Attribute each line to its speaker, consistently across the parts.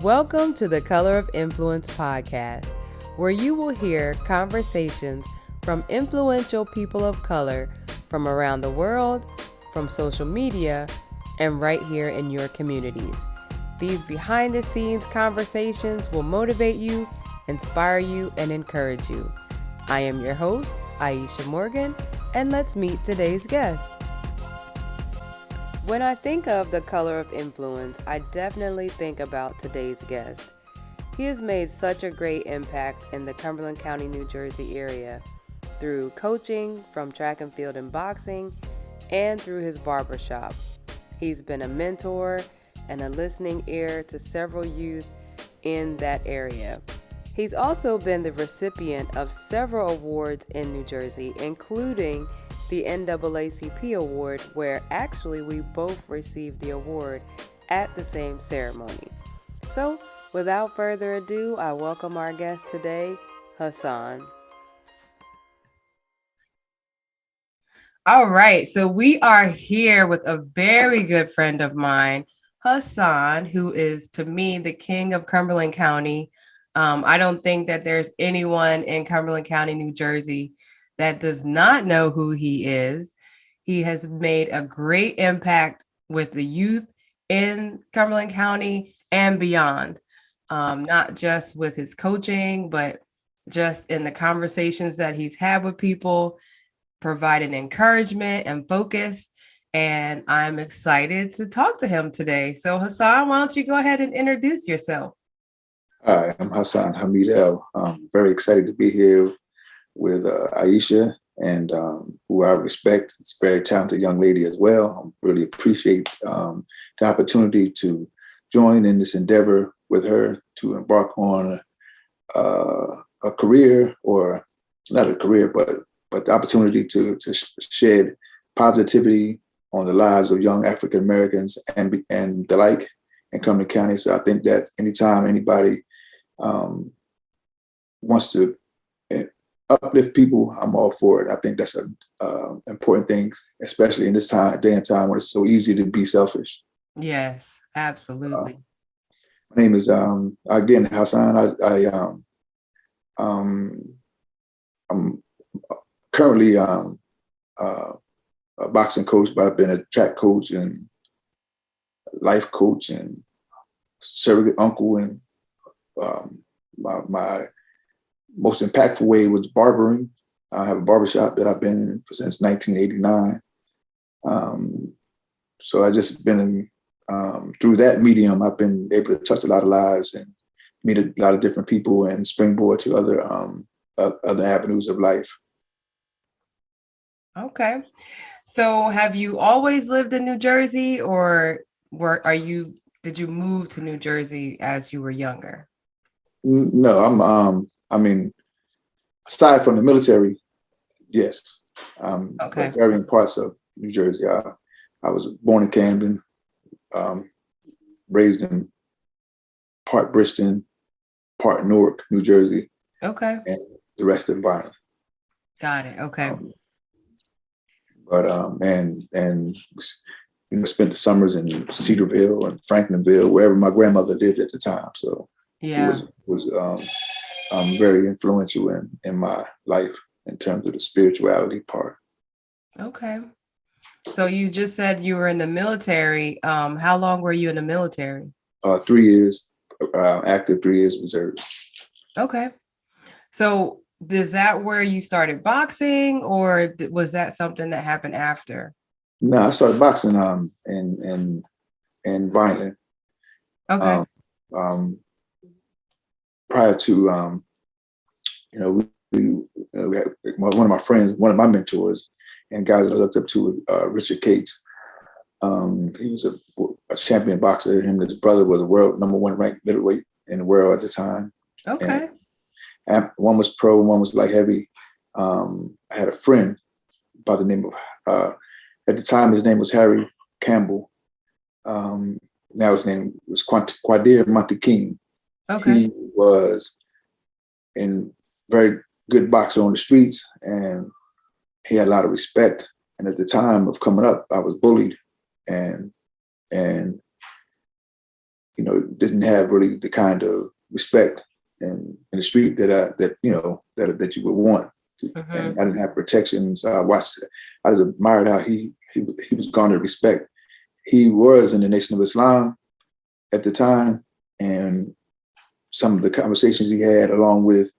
Speaker 1: Welcome to the Color of Influence podcast, where you will hear conversations from influential people of color from around the world, from social media, and right here in your communities. These behind the scenes conversations will motivate you, inspire you, and encourage you. I am your host, Aisha Morgan, and let's meet today's guest. When I think of the color of influence, I definitely think about today's guest. He has made such a great impact in the Cumberland County, New Jersey area through coaching from track and field and boxing and through his barbershop. He's been a mentor and a listening ear to several youth in that area. He's also been the recipient of several awards in New Jersey, including the NAACP award, where actually we both received the award at the same ceremony. So, without further ado, I welcome our guest today, Hassan. All right, so we are here with a very good friend of mine, Hassan, who is to me the king of Cumberland County. I don't think that there's anyone in Cumberland County, New Jersey that does not know who he is. He has made a great impact with the youth in Cumberland County and beyond, not just with his coaching, but just in the conversations that he's had with people, providing encouragement and focus. And I'm excited to talk to him today. So Hassan, why don't you go ahead and introduce yourself?
Speaker 2: Hi, I'm Hassan Hamidel. I'm very excited to be here with Aisha, and who I respect. It's a very talented young lady as well. I really appreciate the opportunity to join in this endeavor with her to embark on a career, or not a career, but the opportunity to shed positivity on the lives of young African Americans and the like in Cumberland County. So I think that anytime anybody wants to uplift people, I'm all for it. I think that's an important thing, especially in this day and time when it's so easy to be selfish.
Speaker 1: Yes, absolutely.
Speaker 2: My name is again Hassan. I'm currently a boxing coach, but I've been a track coach and life coach and surrogate uncle, and my most impactful way was barbering. I have a barbershop that I've been in since 1989. So I just been through that medium, I've been able to touch a lot of lives and meet a lot of different people and springboard to other avenues of life.
Speaker 1: Okay. So have you always lived in New Jersey, or did you move to New Jersey as you were younger?
Speaker 2: No, I mean, aside from the military, yes.
Speaker 1: Okay.
Speaker 2: Varying parts of New Jersey. I was born in Camden, raised in part Bridgeton, part Newark, New Jersey.
Speaker 1: Okay.
Speaker 2: And the rest in Violent.
Speaker 1: Got it. Okay.
Speaker 2: Spent the summers in Cedarville and Franklinville, wherever my grandmother lived at the time. So
Speaker 1: yeah,
Speaker 2: it was very influential in my life in terms of the spirituality part.
Speaker 1: Okay. So you just said you were in the military. How long were you in the military?
Speaker 2: 3 years, active, 3 years reserve.
Speaker 1: Okay. So is that where you started boxing, or was that something that happened after?
Speaker 2: No, I started boxing in Violent.
Speaker 1: Okay.
Speaker 2: Prior to we had one of my friends, one of my mentors, and guys that I looked up to was Richard Cates. He was a champion boxer. Him and his brother were the world #1 ranked middleweight in the world at the time.
Speaker 1: Okay.
Speaker 2: And one was pro, one was light heavy. I had a friend by the name of, at the time his name was Harry Campbell. Now his name was Quadir Monteking.
Speaker 1: Okay.
Speaker 2: He was in very good boxer on the streets, and he had a lot of respect. And at the time of coming up, I was bullied, and didn't have really the kind of respect in the street that you would want.
Speaker 1: Mm-hmm.
Speaker 2: And I didn't have protection, so I just admired how he was garnered respect. He was in the Nation of Islam at the time, and some of the conversations he had, along with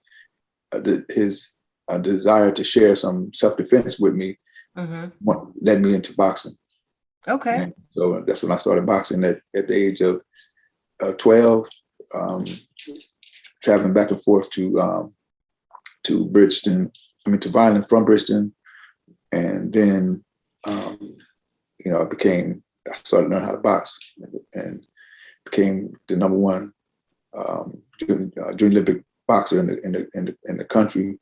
Speaker 2: his desire to share some self-defense with me, led me into boxing.
Speaker 1: Okay.
Speaker 2: And so that's when I started boxing at the age of 12, traveling back and forth to Bridgeton, to Vineland from Bridgeton. And then, I started learning how to box and became the number one junior Olympic boxer in the country.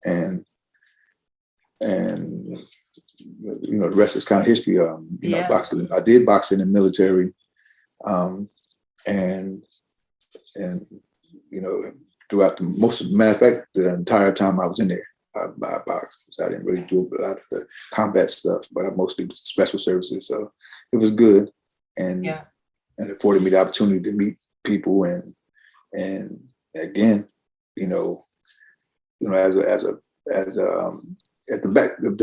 Speaker 2: And the rest is kind of history. Boxing. I did box in the military, and throughout matter of fact, the entire time I was in there, I boxed. So I didn't really do a lot of the combat stuff, but I mostly did special services. So it was good, and it afforded me the opportunity to meet people, and again, the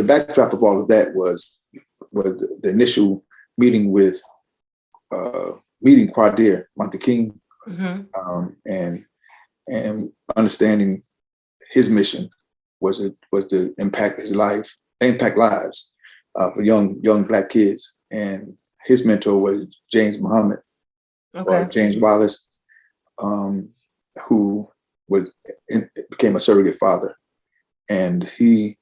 Speaker 2: backdrop of all of that was the initial meeting with Quadir Monte King, and understanding his mission was to impact lives for young Black kids. And his mentor was James Muhammad, or James Wallace, who became a surrogate father. And he,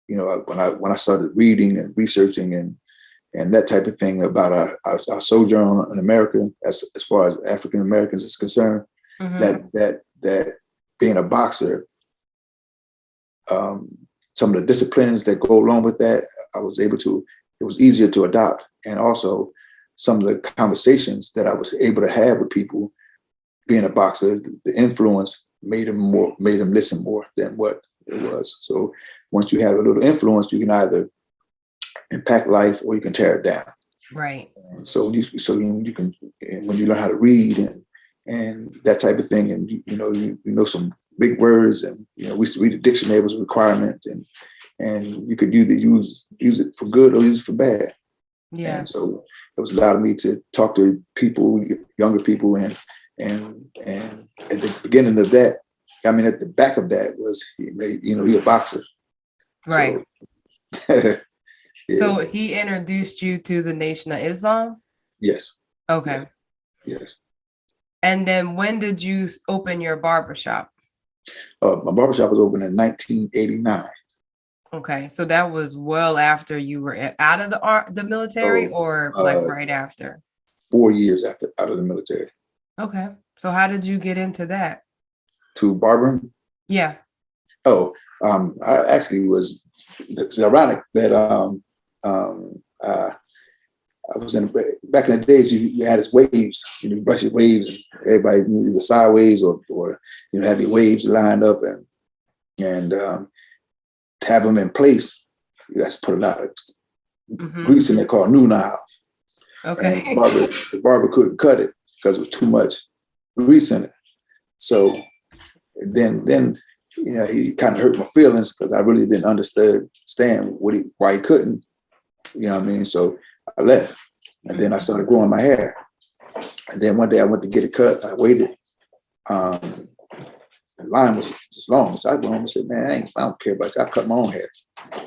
Speaker 2: when I started reading and researching and that type of thing about our sojourn in America, as far as African Americans is concerned, that being a boxer, some of the disciplines that go along with that, it was easier to adopt. And also some of the conversations that I was able to have with people, being a boxer, the influence made them listen more than what it was. So once you have a little influence, you can either impact life or you can tear it down.
Speaker 1: Right.
Speaker 2: And so you can, when you learn how to read and that type of thing, and you know some big words, and we used to read the dictionary was a requirement, and you could use it for good or use it for bad. Yeah. And so it was allowed me to talk to people, younger people, and at the beginning of that, at the back of that was he a boxer.
Speaker 1: Right.
Speaker 2: So,
Speaker 1: So he introduced you to the Nation of Islam?
Speaker 2: Yes.
Speaker 1: Okay.
Speaker 2: Yes.
Speaker 1: And then when did you open your barbershop?
Speaker 2: My barbershop was opened in 1989.
Speaker 1: Okay. So that was well after you were out of the military, or right after?
Speaker 2: 4 years out of the military.
Speaker 1: Okay. So how did you get into that?
Speaker 2: To barbering?
Speaker 1: Yeah.
Speaker 2: Oh, I actually it's ironic that I was back in the days, you had his waves, you brush your waves, and everybody either sideways or have your waves lined up and have them in place. You have to put a lot of grease in there called nunal.
Speaker 1: Okay.
Speaker 2: And the barber couldn't cut it because it was too much grease in it. So then he kind of hurt my feelings because I really didn't understand why he couldn't. So I left, and then I started growing my hair. And then one day I went to get it cut. I waited. The line was just long, so I went home and said, "Man, I don't care about you. I cut my own hair."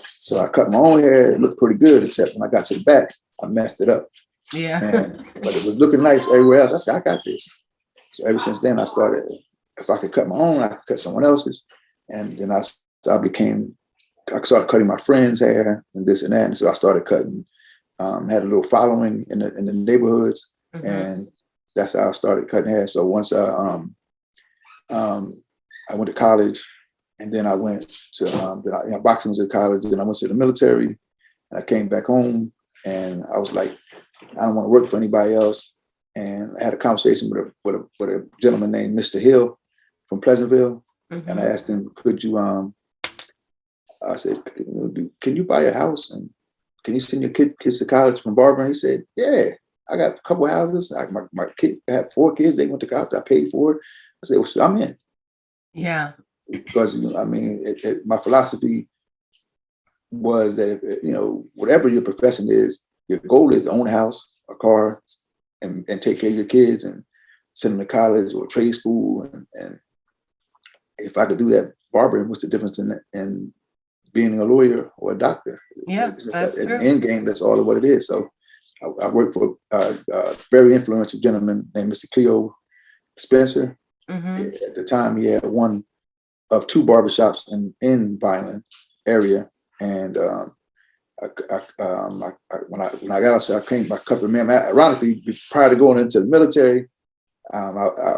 Speaker 2: So I cut my own hair. It looked pretty good, except when I got to the back, I messed it up.
Speaker 1: Yeah.
Speaker 2: But it was looking nice everywhere else. I said, "I got this." So ever since then, I started. If I could cut my own, I could cut someone else's. And then I started cutting my friends' hair and this and that. And so I started cutting, had a little following in the neighborhoods. And that's how I started cutting hair. So once I went to college, and then I went to, boxing was at college. Then I went to the military, and I came back home, and I was like, I don't want to work for anybody else. And I had a conversation with a gentleman named Mr. Hill from Pleasantville. And I asked him, could you, I said, can you buy a house and can you send your kids to college from Barber? And he said, yeah. I got a couple houses. My kid I had 4 kids. They went to college. I paid for it. I said, well, so I'm in.
Speaker 1: Yeah.
Speaker 2: Because, I mean, my philosophy was that, whatever your profession is, your goal is to own a house, a car, and take care of your kids and send them to college or trade school. And if I could do that, barbering, what's the difference in being a lawyer or a doctor?
Speaker 1: Yeah,
Speaker 2: It's just
Speaker 1: that's
Speaker 2: an
Speaker 1: true.
Speaker 2: end game. That's all of what it is. So I worked for a very influential gentleman named Mr. Cleo Spencer.
Speaker 1: Mm-hmm.
Speaker 2: At the time, he had one of 2 barbershops in Vineland area. And when I got out there, I came by cutting man. Ironically, prior to going into the military, I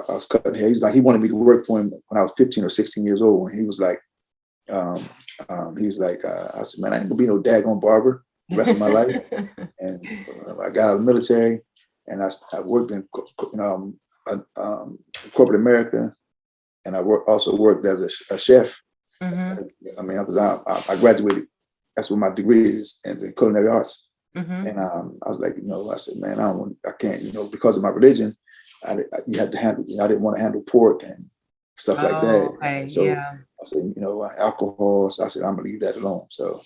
Speaker 2: was cutting hair. He wanted me to work for him when I was 15 or 16 years old. And he was like, I said, man, I ain't gonna be no daggone barber the rest of my life. And I got out of the military, and I worked in corporate America, and I also worked as a chef.
Speaker 1: Mm-hmm.
Speaker 2: I mean, I graduated. That's what my degree is in the culinary arts.
Speaker 1: Mm-hmm.
Speaker 2: And I was like, I said, man, I can't, because of my religion, you had to handle. I didn't want to handle pork and stuff like that.
Speaker 1: Oh, okay.
Speaker 2: And so
Speaker 1: Yeah.
Speaker 2: I said, alcohol. So I said, I'm gonna leave that alone. So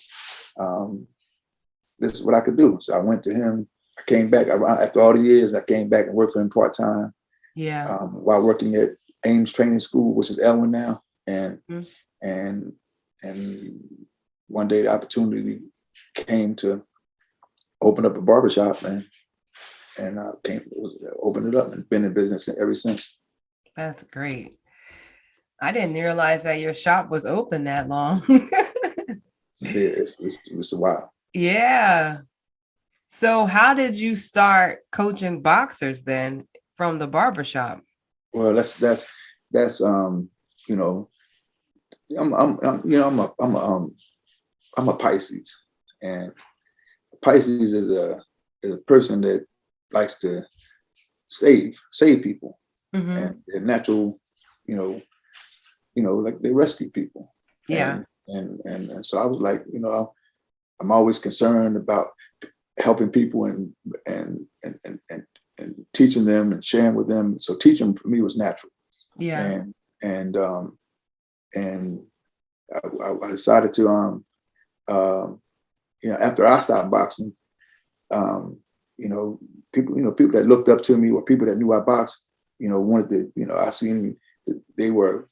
Speaker 2: this is what I could do. So I went to him. I came back after all the years. I came back and worked for him part time.
Speaker 1: Yeah.
Speaker 2: While working at Ames Training School, which is Elwyn now, and
Speaker 1: Mm-hmm.
Speaker 2: and one day the opportunity came to open up a barbershop, and I opened it up and been in business ever since.
Speaker 1: That's great. I didn't realize that your shop was open that long.
Speaker 2: It's a while.
Speaker 1: Yeah. So how did you start coaching boxers then from the barbershop?
Speaker 2: Well, that's I'm a Pisces, and Pisces is a person that likes to save people,
Speaker 1: Mm-hmm.
Speaker 2: and they're natural, like they rescue people,
Speaker 1: Yeah.
Speaker 2: and so I was like, I'm always concerned about helping people and teaching them and sharing with them. So teaching for me was natural,
Speaker 1: Yeah.
Speaker 2: and and and I decided to after I stopped boxing, people that looked up to me or people that knew I boxed, wanted to, I seen they were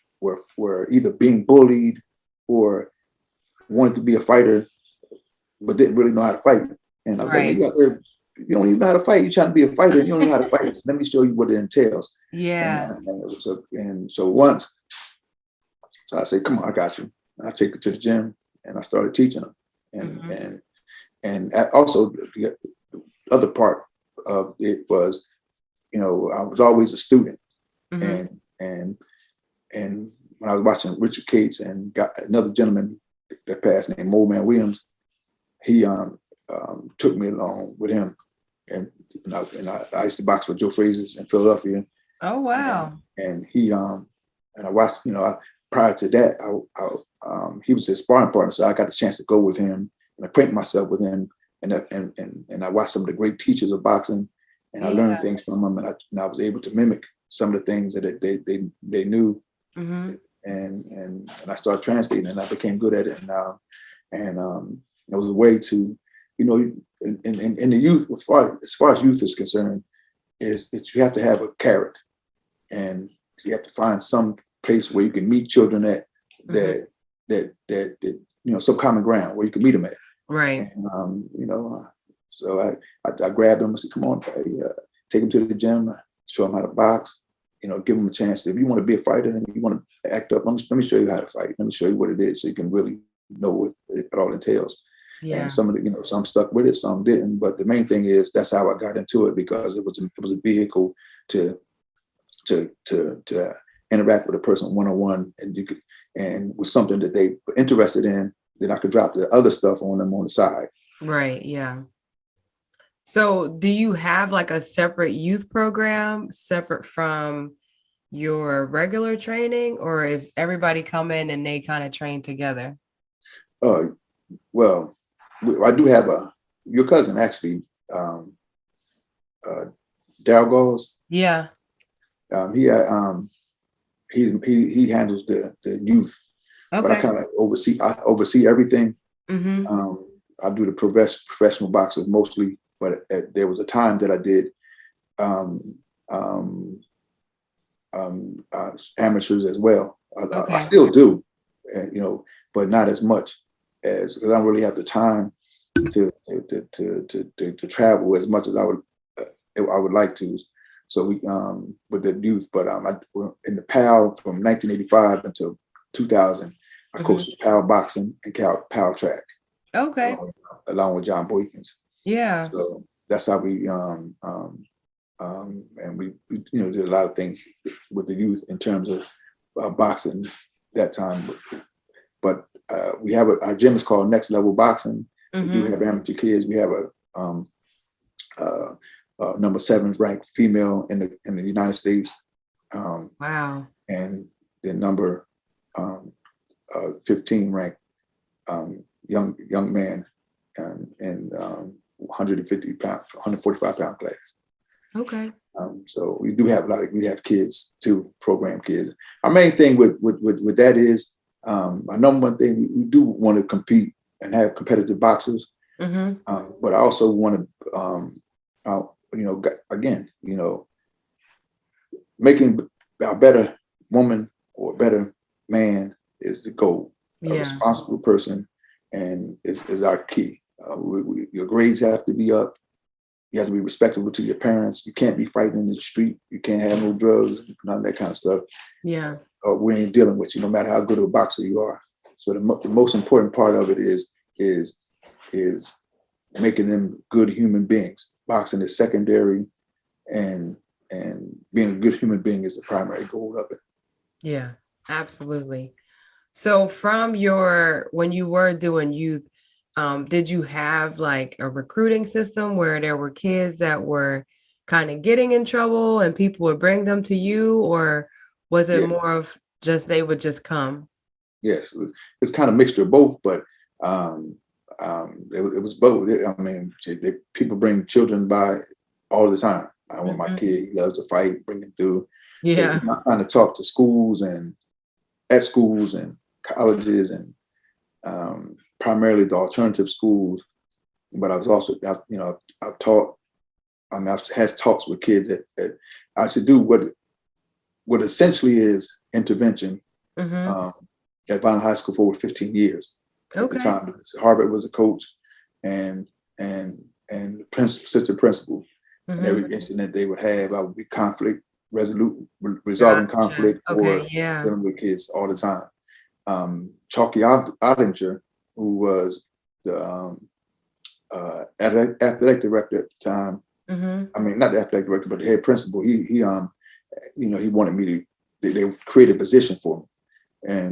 Speaker 2: either being bullied or wanted to be a fighter, but didn't really know how to fight. And I was like, man,
Speaker 1: Right.
Speaker 2: you out there, you don't even know how to fight. You're trying to be a fighter and you don't know how to fight. So let me show you what it entails.
Speaker 1: Yeah.
Speaker 2: So once, so I said, come on, I got you. And I take it to the gym and I started teaching them.
Speaker 1: Mm-hmm.
Speaker 2: And also the other part of it was, I was always a student,
Speaker 1: Mm-hmm.
Speaker 2: and when I was watching Richard Cates and got another gentleman that passed named Moleman Williams, he took me along with him, and I used to box for Joe Frazier's in Philadelphia,
Speaker 1: Oh,
Speaker 2: and
Speaker 1: wow.
Speaker 2: he and I watched, prior to that, he was his sparring partner, so I got the chance to go with him and acquaint myself with him, and I watched some of the great teachers of boxing, and I learned
Speaker 1: Yeah.
Speaker 2: things from them, and I was able to mimic some of the things that they knew,
Speaker 1: Mm-hmm.
Speaker 2: and I started translating, and I became good at it, and it was a way to, in the youth, as far as youth is concerned, is that you have to have a carrot, and you have to find some place where you can meet children at
Speaker 1: Mm-hmm.
Speaker 2: that some common ground where you can meet them at.
Speaker 1: Right.
Speaker 2: And so I grabbed them and said, come on, take them to the gym, show them how to box, give them a chance. If you want to be a fighter and you want to act up, let me show you how to fight. Let me show you what it is so you can really know what it all entails. And
Speaker 1: Yeah.
Speaker 2: some of the, some stuck with it, some didn't. But the main thing is that's how I got into it, because it was a vehicle to interact with a person one-on-one, and with something that they were interested in, then I could drop the other stuff on them on the side.
Speaker 1: Right. Yeah. So do you have like a separate youth program separate from your regular training, or is everybody come in and they kind of train together?
Speaker 2: Uh, well, I do have your cousin actually Daryl Gauls.
Speaker 1: Yeah.
Speaker 2: He handles the youth, but
Speaker 1: Okay.
Speaker 2: I oversee everything.
Speaker 1: Mm-hmm.
Speaker 2: I do the professional boxers mostly, but there was a time that I did um, um, amateurs as well. I
Speaker 1: Okay.
Speaker 2: still do, but not as much as because I don't really have the time to travel as much as I would like to. So we with the youth, but in the PAL from 1985 until 2000, I
Speaker 1: Mm-hmm.
Speaker 2: coached PAL boxing and PAL track
Speaker 1: Okay.
Speaker 2: along with John Boykins.
Speaker 1: Yeah.
Speaker 2: So that's how we and we did a lot of things with the youth in terms of boxing that time. But we have our gym is called Next Level Boxing. We do
Speaker 1: Mm-hmm.
Speaker 2: have amateur kids. We have a number 7 ranked female in the United States,
Speaker 1: Wow.
Speaker 2: and the number 15 ranked young man in 145 pound class.
Speaker 1: Okay.
Speaker 2: So we do have we have kids too, program kids. Our main thing with that is our number one thing, we do want to compete and have competitive boxers.
Speaker 1: Mm-hmm.
Speaker 2: But I also want to, again, making a better woman or a better man is the goal. A
Speaker 1: Yeah.
Speaker 2: responsible person and is our key. Your grades have to be up. You have to be respectable to your parents. You can't be fighting in the street. You can't have no drugs, none of that kind of stuff.
Speaker 1: Yeah.
Speaker 2: We ain't dealing with you, no matter how good of a boxer you are. So the most important part of it is making them good human beings. Boxing is secondary, and being a good human being is the primary goal of it.
Speaker 1: Yeah. Absolutely. So from when you were doing youth, did you have like a recruiting system where there were kids that were kind of getting in trouble and people would bring them to you, or was it
Speaker 2: Yeah,
Speaker 1: more of just they would just come?
Speaker 2: yes, it's kind of mixture of both, but it was both. I mean, people bring children by all the time. I want my
Speaker 1: Mhm.
Speaker 2: kid, he loves to fight, bring him through. So
Speaker 1: Yeah.
Speaker 2: I'm trying to talk to schools and at schools and colleges and primarily the alternative schools. But I've taught. I mean, I've had talks with kids that I should do what essentially is intervention
Speaker 1: Hmm.
Speaker 2: um, at Vineland High School for over 15 years. At the
Speaker 1: Okay.
Speaker 2: time, Harvard was a coach and assistant principal. And
Speaker 1: Hmm.
Speaker 2: every incident they would have, I would be resolving
Speaker 1: Gotcha.
Speaker 2: conflict
Speaker 1: Okay.
Speaker 2: or
Speaker 1: Yeah.
Speaker 2: dealing with kids all the time. Chalky Ottinger, who was the athletic director at the time.
Speaker 1: Hmm.
Speaker 2: I mean, not the athletic director, but the head principal. He he wanted me to. They created a position for me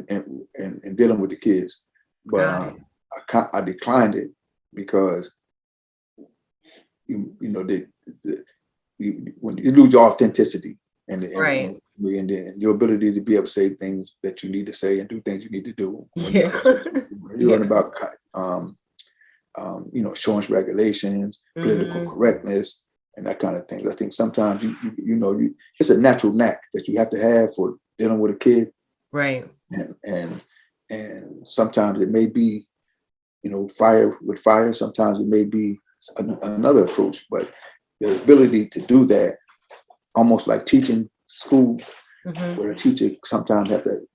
Speaker 2: and dealing with the kids, but
Speaker 1: Got it.
Speaker 2: I declined it because when you lose your authenticity
Speaker 1: Right.
Speaker 2: and your ability to be able to say things that you need to say and do things you need to do
Speaker 1: Yeah.
Speaker 2: when you're learning about insurance regulations, political
Speaker 1: Hmm.
Speaker 2: correctness, and that kind of thing. I think sometimes it's a natural knack that you have to have for dealing with a kid,
Speaker 1: Right.
Speaker 2: and sometimes it may be fire with fire. Sometimes it may be another approach, but the ability to do that, almost like teaching school,
Speaker 1: Hmm.
Speaker 2: where a teacher sometimes have to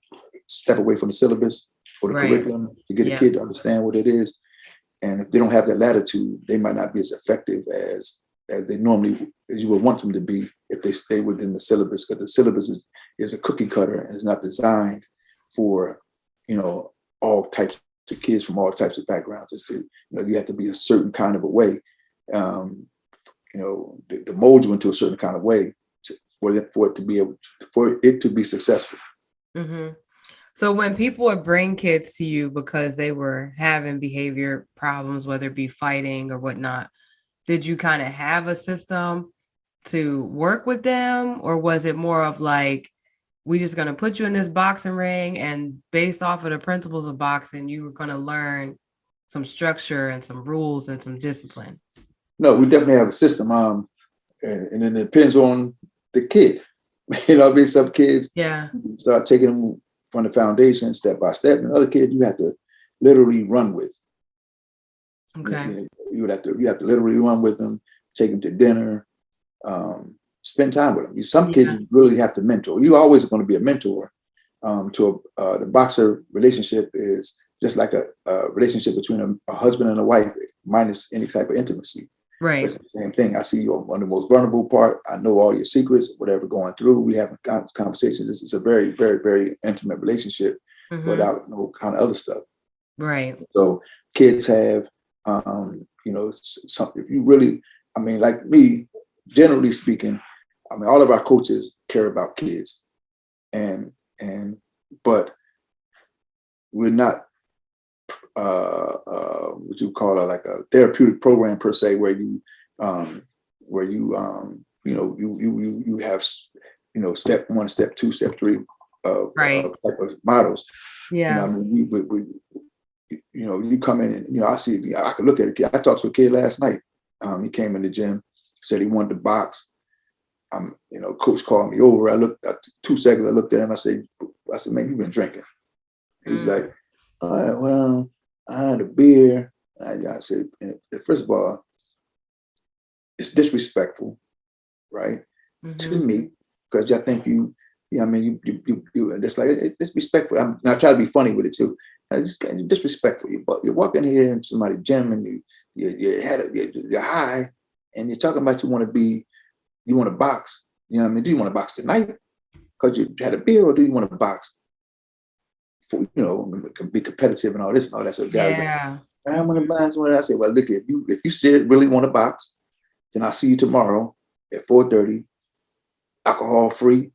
Speaker 2: step away from the syllabus or the
Speaker 1: Right.
Speaker 2: curriculum to get a
Speaker 1: Yeah.
Speaker 2: kid to understand what it is. And if they don't have that latitude, they might not be as effective as they normally as you would want them to be if they stay within the syllabus, because the syllabus is a cookie cutter and it's not designed for all types of kids from all types of backgrounds. You have to be a certain kind of a way, to mold you into a certain kind of way for it to be successful.
Speaker 1: Hmm. So when people would bring kids to you because they were having behavior problems, whether it be fighting or whatnot, did you kind of have a system to work with them? Or was it more of like, we just going to put you in this boxing ring and based off of the principles of boxing, you were going to learn some structure and some rules and some discipline?
Speaker 2: No, we definitely have a system. and then it depends on the kid. You know, I mean, some kids start taking them from the foundation step by step, and other kids you have to literally run with.
Speaker 1: Okay.
Speaker 2: You have to literally run with them, take them to dinner, spend time with them. Some kids you really have to mentor. You always going to be a mentor. The boxer relationship is just like a relationship between a husband and a wife, minus any type of intimacy.
Speaker 1: Right.
Speaker 2: It's the same thing. I see you on the most vulnerable part. I know all your secrets, whatever going through. We have conversations. This is a very, very, very intimate relationship without no kind of other stuff.
Speaker 1: Right.
Speaker 2: So kids have, some, if you really, I mean, like me, generally speaking, I mean, all of our coaches care about kids, but we're not what you call like a therapeutic program per se, where you have step 1, step 2, step 3 type of models.
Speaker 1: Yeah.
Speaker 2: I mean, we you come in and I see, I could look at a kid. I talked to a kid last night. He came in the gym, said he wanted to box. Coach called me over. I looked at 2 seconds. I looked at him. I said, man, you've been drinking. He's like, all right, well, I had a beer. I said, first of all, it's disrespectful, right, to me, because I think you it's like, it's disrespectful. I try to be funny with it too. It's kind of disrespectful. You're walking here in somebody's gym and you're high, and you're talking about you want to box. You know what I mean? Do you want to box tonight because you had a beer, or do you want to box for, be competitive and all this and all that? So guys, I want to box. I say, well, look, if you really want to box, then I'll see you tomorrow at 4:30, alcohol free,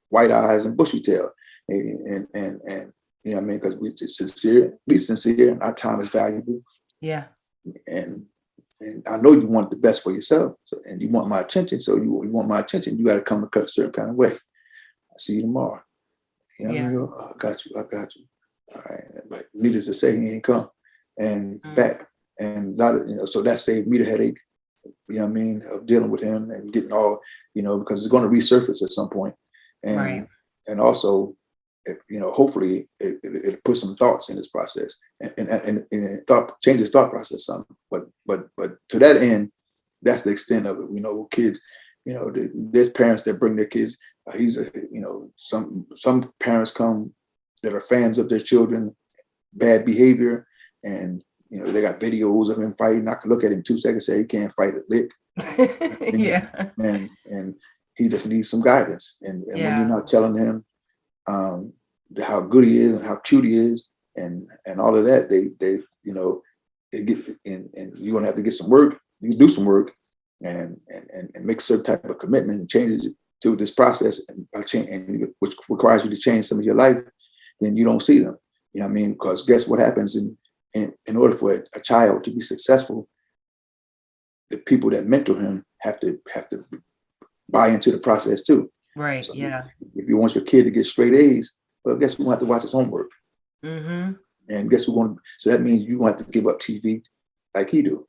Speaker 2: white eyes and bushy tail, and you know what I mean? Because we're just sincere, be sincere, and our time is valuable.
Speaker 1: Yeah.
Speaker 2: And I know you want the best for yourself, and you want my attention. So you want my attention, you got to come a certain kind of way. I'll see you tomorrow. You know what I mean? Oh, I got you. All right. But needless to say, he ain't come and back. And a lot of, so that saved me the headache, you know what I mean, of dealing with him and getting all, because it's going to resurface at some point. And also, hopefully it puts some thoughts in this process and change his thought process some. But to that end, that's the extent of it. Kids, there's parents that bring their kids. Some parents come that are fans of their children, bad behavior, and they got videos of him fighting. I can look at him 2 seconds, say he can't fight a lick. And he just needs some guidance. And when you're not telling him how good he is and how cute he is and all of that, they get and you're gonna have to get some work. You do some work and make a certain type of commitment and changes to this process, and which requires you to change some of your life. Then you don't see them. You know what I mean? Because guess what happens in order for a child to be successful, the people that mentor him have to buy into the process too.
Speaker 1: Right.
Speaker 2: So if you want your kid to get straight A's, well, guess who's going to have to watch his homework? And guess who's going to? So that means you have to give up TV like he do.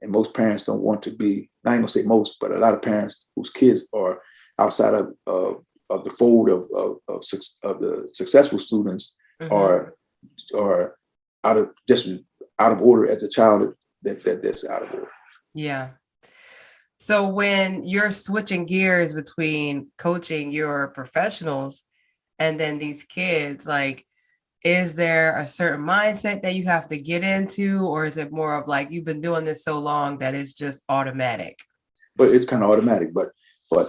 Speaker 2: And most parents don't want to be. I ain't gonna say most, but a lot of parents whose kids are outside of the fold of the successful students are out of order as a child that's out of order.
Speaker 1: Yeah. So when you're switching gears between coaching your professionals and then these kids, like, is there a certain mindset that you have to get into, or is it more of like you've been doing this so long that it's just automatic?
Speaker 2: But it's kind of automatic. But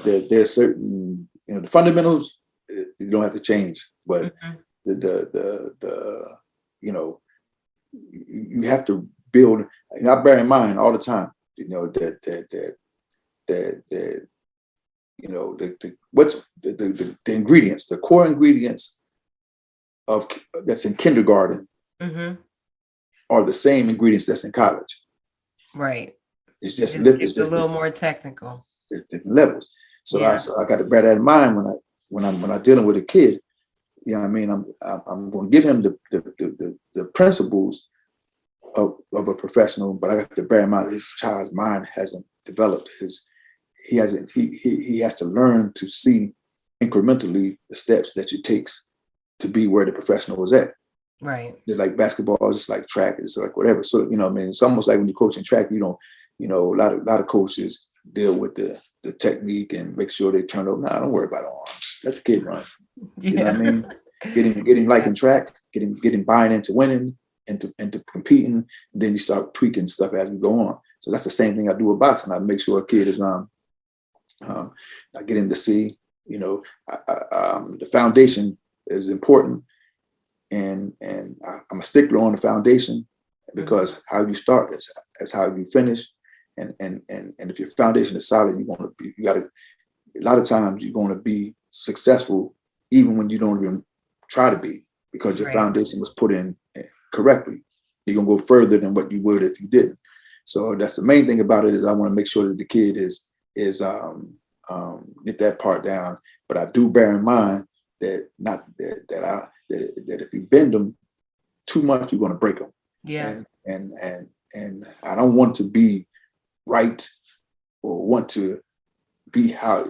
Speaker 2: there's certain, the fundamentals you don't have to change. But you have to build. And I bear in mind all the time, the ingredients, the core ingredients of that's in kindergarten are the same ingredients that's in college.
Speaker 1: Right.
Speaker 2: It's just
Speaker 1: a little more technical.
Speaker 2: It's different levels. So I got to bear that in mind when I'm dealing with a kid. You know what I mean? I'm going to give him the principles of a professional, but I got to bear in mind his child's mind hasn't developed. he has to learn to see incrementally the steps that it takes to be where the professional is at.
Speaker 1: Right.
Speaker 2: Just like basketball, just like track, it's like whatever. So, I mean, it's almost like when you're coaching track, a lot of coaches deal with the technique and make sure they turn over. Nah, don't worry about arms. Let the kid run.
Speaker 1: Yeah.
Speaker 2: You know what I mean? Get him liking track, get him buying into winning, into competing, and then you start tweaking stuff as we go on. So that's the same thing I do with boxing. I make sure a kid is I get him to see, the foundation is important, and I'm a stickler on the foundation because how you start is how you finish, and if your foundation is solid, a lot of times you're going to be successful even when you don't even try to be, because your foundation was put in correctly. You're gonna go further than what you would if you didn't. So that's the main thing about it, is I want to make sure that the kid is get that part down. But I do bear in mind that if you bend them too much, you're gonna break them.
Speaker 1: Yeah.
Speaker 2: And I don't want to be right, or want to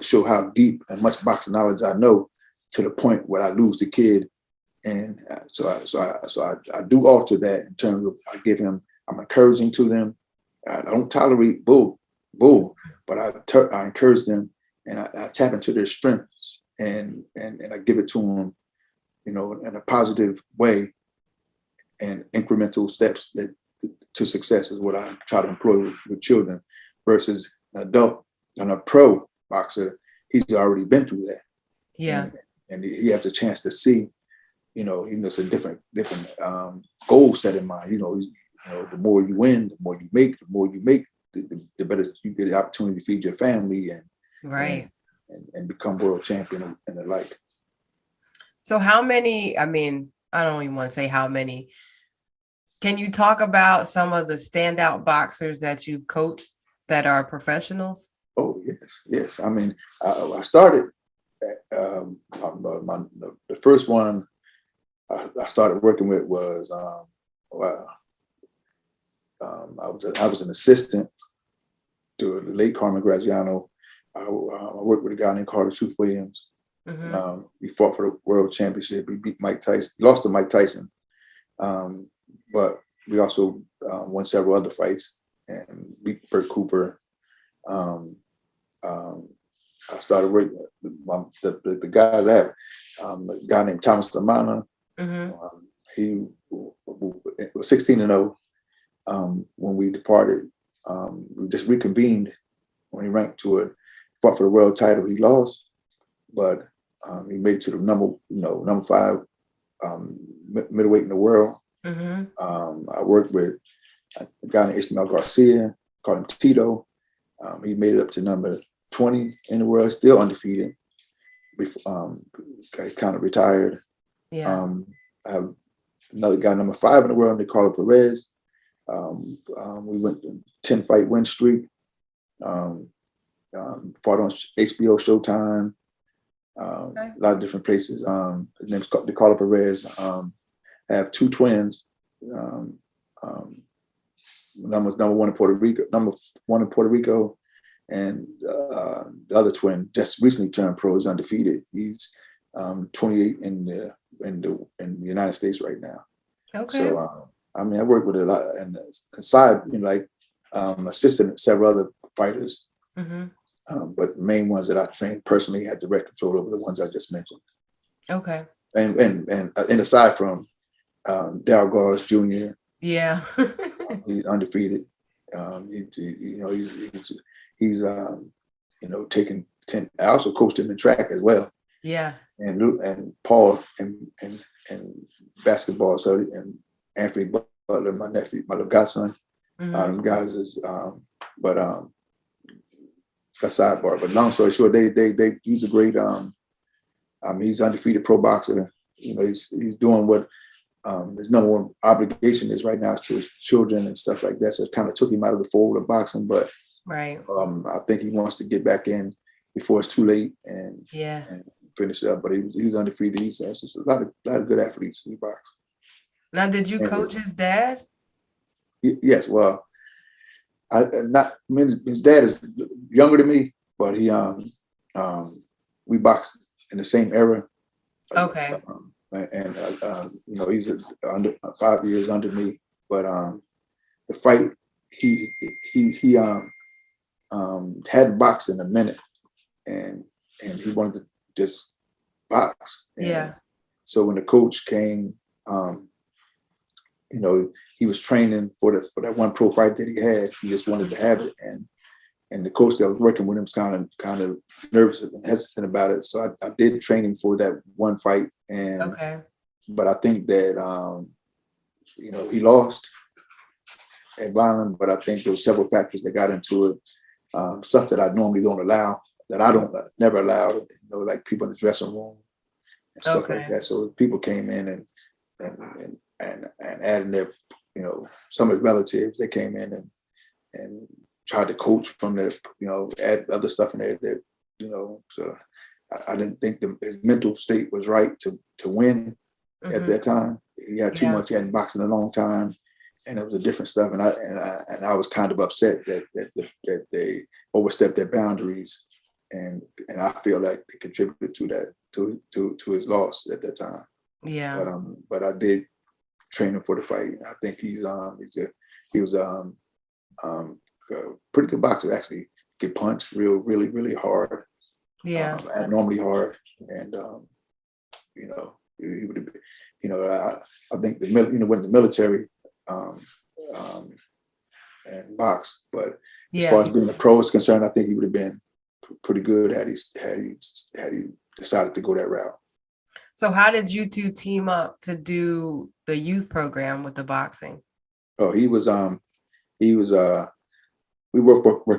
Speaker 2: show how deep and much boxing knowledge I know, to the point where I lose the kid. And so I do alter that in terms of I'm encouraging to them. I don't tolerate bull, but I encourage them, and I tap into their strengths, and I give it to them, in a positive way, and incremental steps to success is what I try to employ with children, versus an adult and a pro boxer. He's already been through that.
Speaker 1: Yeah.
Speaker 2: And he has a chance to see, it's a different goal set in mind. The more you win, the more you make, the better you get the opportunity to feed your family and become world champion and the like.
Speaker 1: So how many, I mean, I don't even want to say how many. Can you talk about some of the standout boxers that you coached that are professionals?
Speaker 2: Oh, yes. I mean, I started the first one I started working with was I was an assistant to the late Carmen Graziano. I worked with a guy named Carter Truth Williams. He fought for the world championship. He beat Mike Tyson. He lost to Mike Tyson, but we also won several other fights and beat Burt Cooper. I started working with the guys I have. A guy named Thomas Lamana. He was 16-0 when we departed. We just reconvened when he ranked to it. Fought for the world title. He lost, but he made it to the number 5 middleweight in the world. I worked with a guy named Ishmael Garcia, called him Tito. He made it up to number 20 in the world, still undefeated. He's kind of retired.
Speaker 1: Yeah.
Speaker 2: I have another guy, number 5 in the world, Nicola Perez. We went 10-fight win streak. Fought on HBO, Showtime, a lot of different places. His name's Nicola Perez. I have 2 twins. Number one in Puerto Rico, and the other twin just recently turned pro, is undefeated. He's 28 in the United States right now.
Speaker 1: Okay.
Speaker 2: So I mean, I work with a lot, and aside, assisting several other fighters. But the main ones that I trained personally had direct control over the ones I just mentioned. Okay. And aside from Darryl Gars Jr.
Speaker 1: Yeah.
Speaker 2: He's undefeated. He's taken 10. I also coached him in track as well.
Speaker 1: Yeah.
Speaker 2: And Paul and basketball. So and Anthony Butler, my nephew, my little godson. Them guys is a sidebar. But long story short, he's a great he's undefeated pro boxer. He's doing what his number one obligation is right now, is to his children and stuff like that. So it kind of took him out of the fold of boxing, but
Speaker 1: right.
Speaker 2: I think he wants to get back in before it's too late and finish up. But he's undefeated. He's a lot of good athletes who box.
Speaker 1: Now, did you coach his dad?
Speaker 2: Yes. Well, his dad is younger than me, but we boxed in the same era.
Speaker 1: Okay.
Speaker 2: And he's under 5 years under me. But the fight, he hadn't boxed in a minute, and he wanted to just box. And
Speaker 1: Yeah.
Speaker 2: so when the coach came, he was training for that one pro fight that he had. He just wanted to have it, and the coach that was working with him was kind of nervous and hesitant about it. So I did train him for that one fight, but I think that he lost at Violent, but I think there were several factors that got into it. Stuff that I normally don't allow, that I don't never allow, like people in the dressing room and stuff like that. So people came in and adding their, some of his relatives, they came in and tried to coach from the, add other stuff in there that, so I didn't think his mental state was right to win at that time. He had too much, he hadn't boxed in a long time, and it was a different stuff. And I was kind of upset that they overstepped their boundaries, and I feel like they contributed to that, to his loss at that time.
Speaker 1: Yeah.
Speaker 2: But I did train him for the fight. I think he was a pretty good boxer, actually. He could punch really, really hard.
Speaker 1: Yeah.
Speaker 2: Abnormally hard. And he would have been, I think went in the military and boxed, but as far as being a pro is concerned, I think he would have been pretty good had he decided to go that route.
Speaker 1: So how did you two team up to do the youth program with the boxing?
Speaker 2: Oh, we worked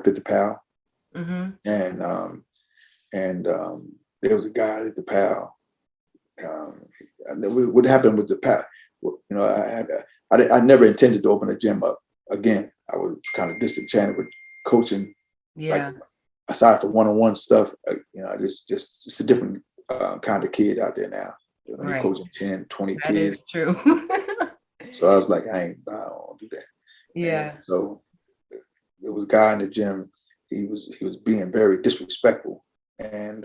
Speaker 2: at the PAL, and there was a guy at the PAL. What happened with the PAL? I never intended to open a gym up again. I was kind of disenchanted with coaching.
Speaker 1: Yeah.
Speaker 2: Like, aside from one-on-one stuff, it's a different kind of kid out there now. You're coaching 10, 20
Speaker 1: that
Speaker 2: kids.
Speaker 1: That is true.
Speaker 2: So I was like, I don't do that.
Speaker 1: Yeah.
Speaker 2: And so there was a guy in the gym. He was being very disrespectful, and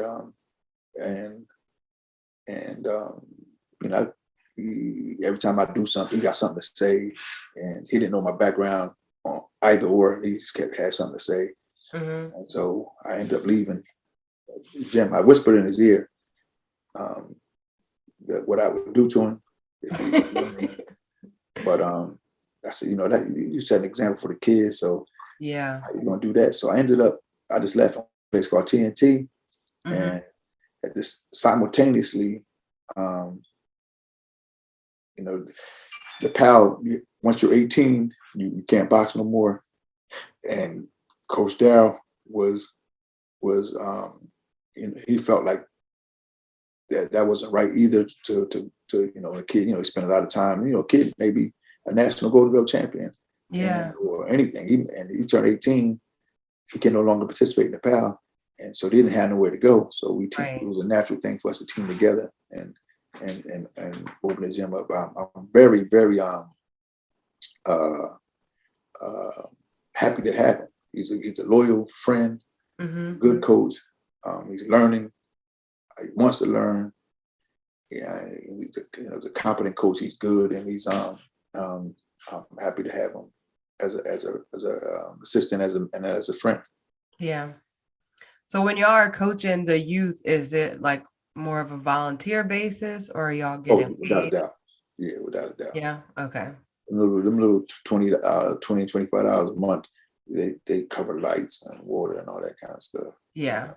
Speaker 2: every time I do something, he got something to say, and he didn't know my background on either or. He just had something to say, and so I ended up leaving the gym. I whispered in his ear that what I would do to him if he. But I said, that you set an example for the kids, so
Speaker 1: yeah,
Speaker 2: how you gonna do that? So I just left a place called TNT, and at this simultaneously, the PAL, once you're 18, you can't box no more. And Coach Darryl was he felt like that wasn't right either to a kid, he spent a lot of time, a kid maybe a national gold medal champion, or anything. He turned 18, he can no longer participate in the PAL, and so he didn't have nowhere to go. So it was a natural thing for us to team together and open the gym up. I'm very, very happy to have him. He's a loyal friend, good coach. He's learning. He wants to learn. Yeah, he's a competent coach. He's good, and I'm happy to have him as a assistant, and as a friend.
Speaker 1: Yeah. So when y'all are coaching the youth, is it like more of a volunteer basis, or are y'all getting
Speaker 2: without
Speaker 1: paid?
Speaker 2: a doubt? Yeah, without a doubt.
Speaker 1: Yeah. Okay.
Speaker 2: Them little $20 and $25 a month, they cover lights and water and all that kind of stuff.
Speaker 1: Yeah.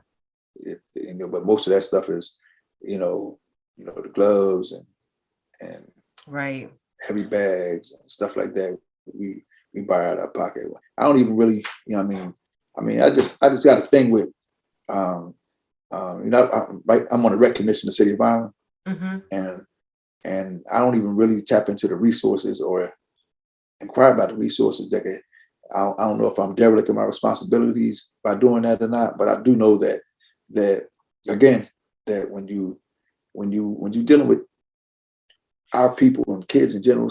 Speaker 2: But most of that stuff is, the gloves and heavy bags and stuff like that. We buy out of our pocket. I don't even really, I just got a thing with, I'm on the rec commission in the city of Violent, and I don't even really tap into the resources or inquire about the resources that I don't know if I'm derelict in my responsibilities by doing that or not, but I do know that again, that when you're dealing with our people and kids in general,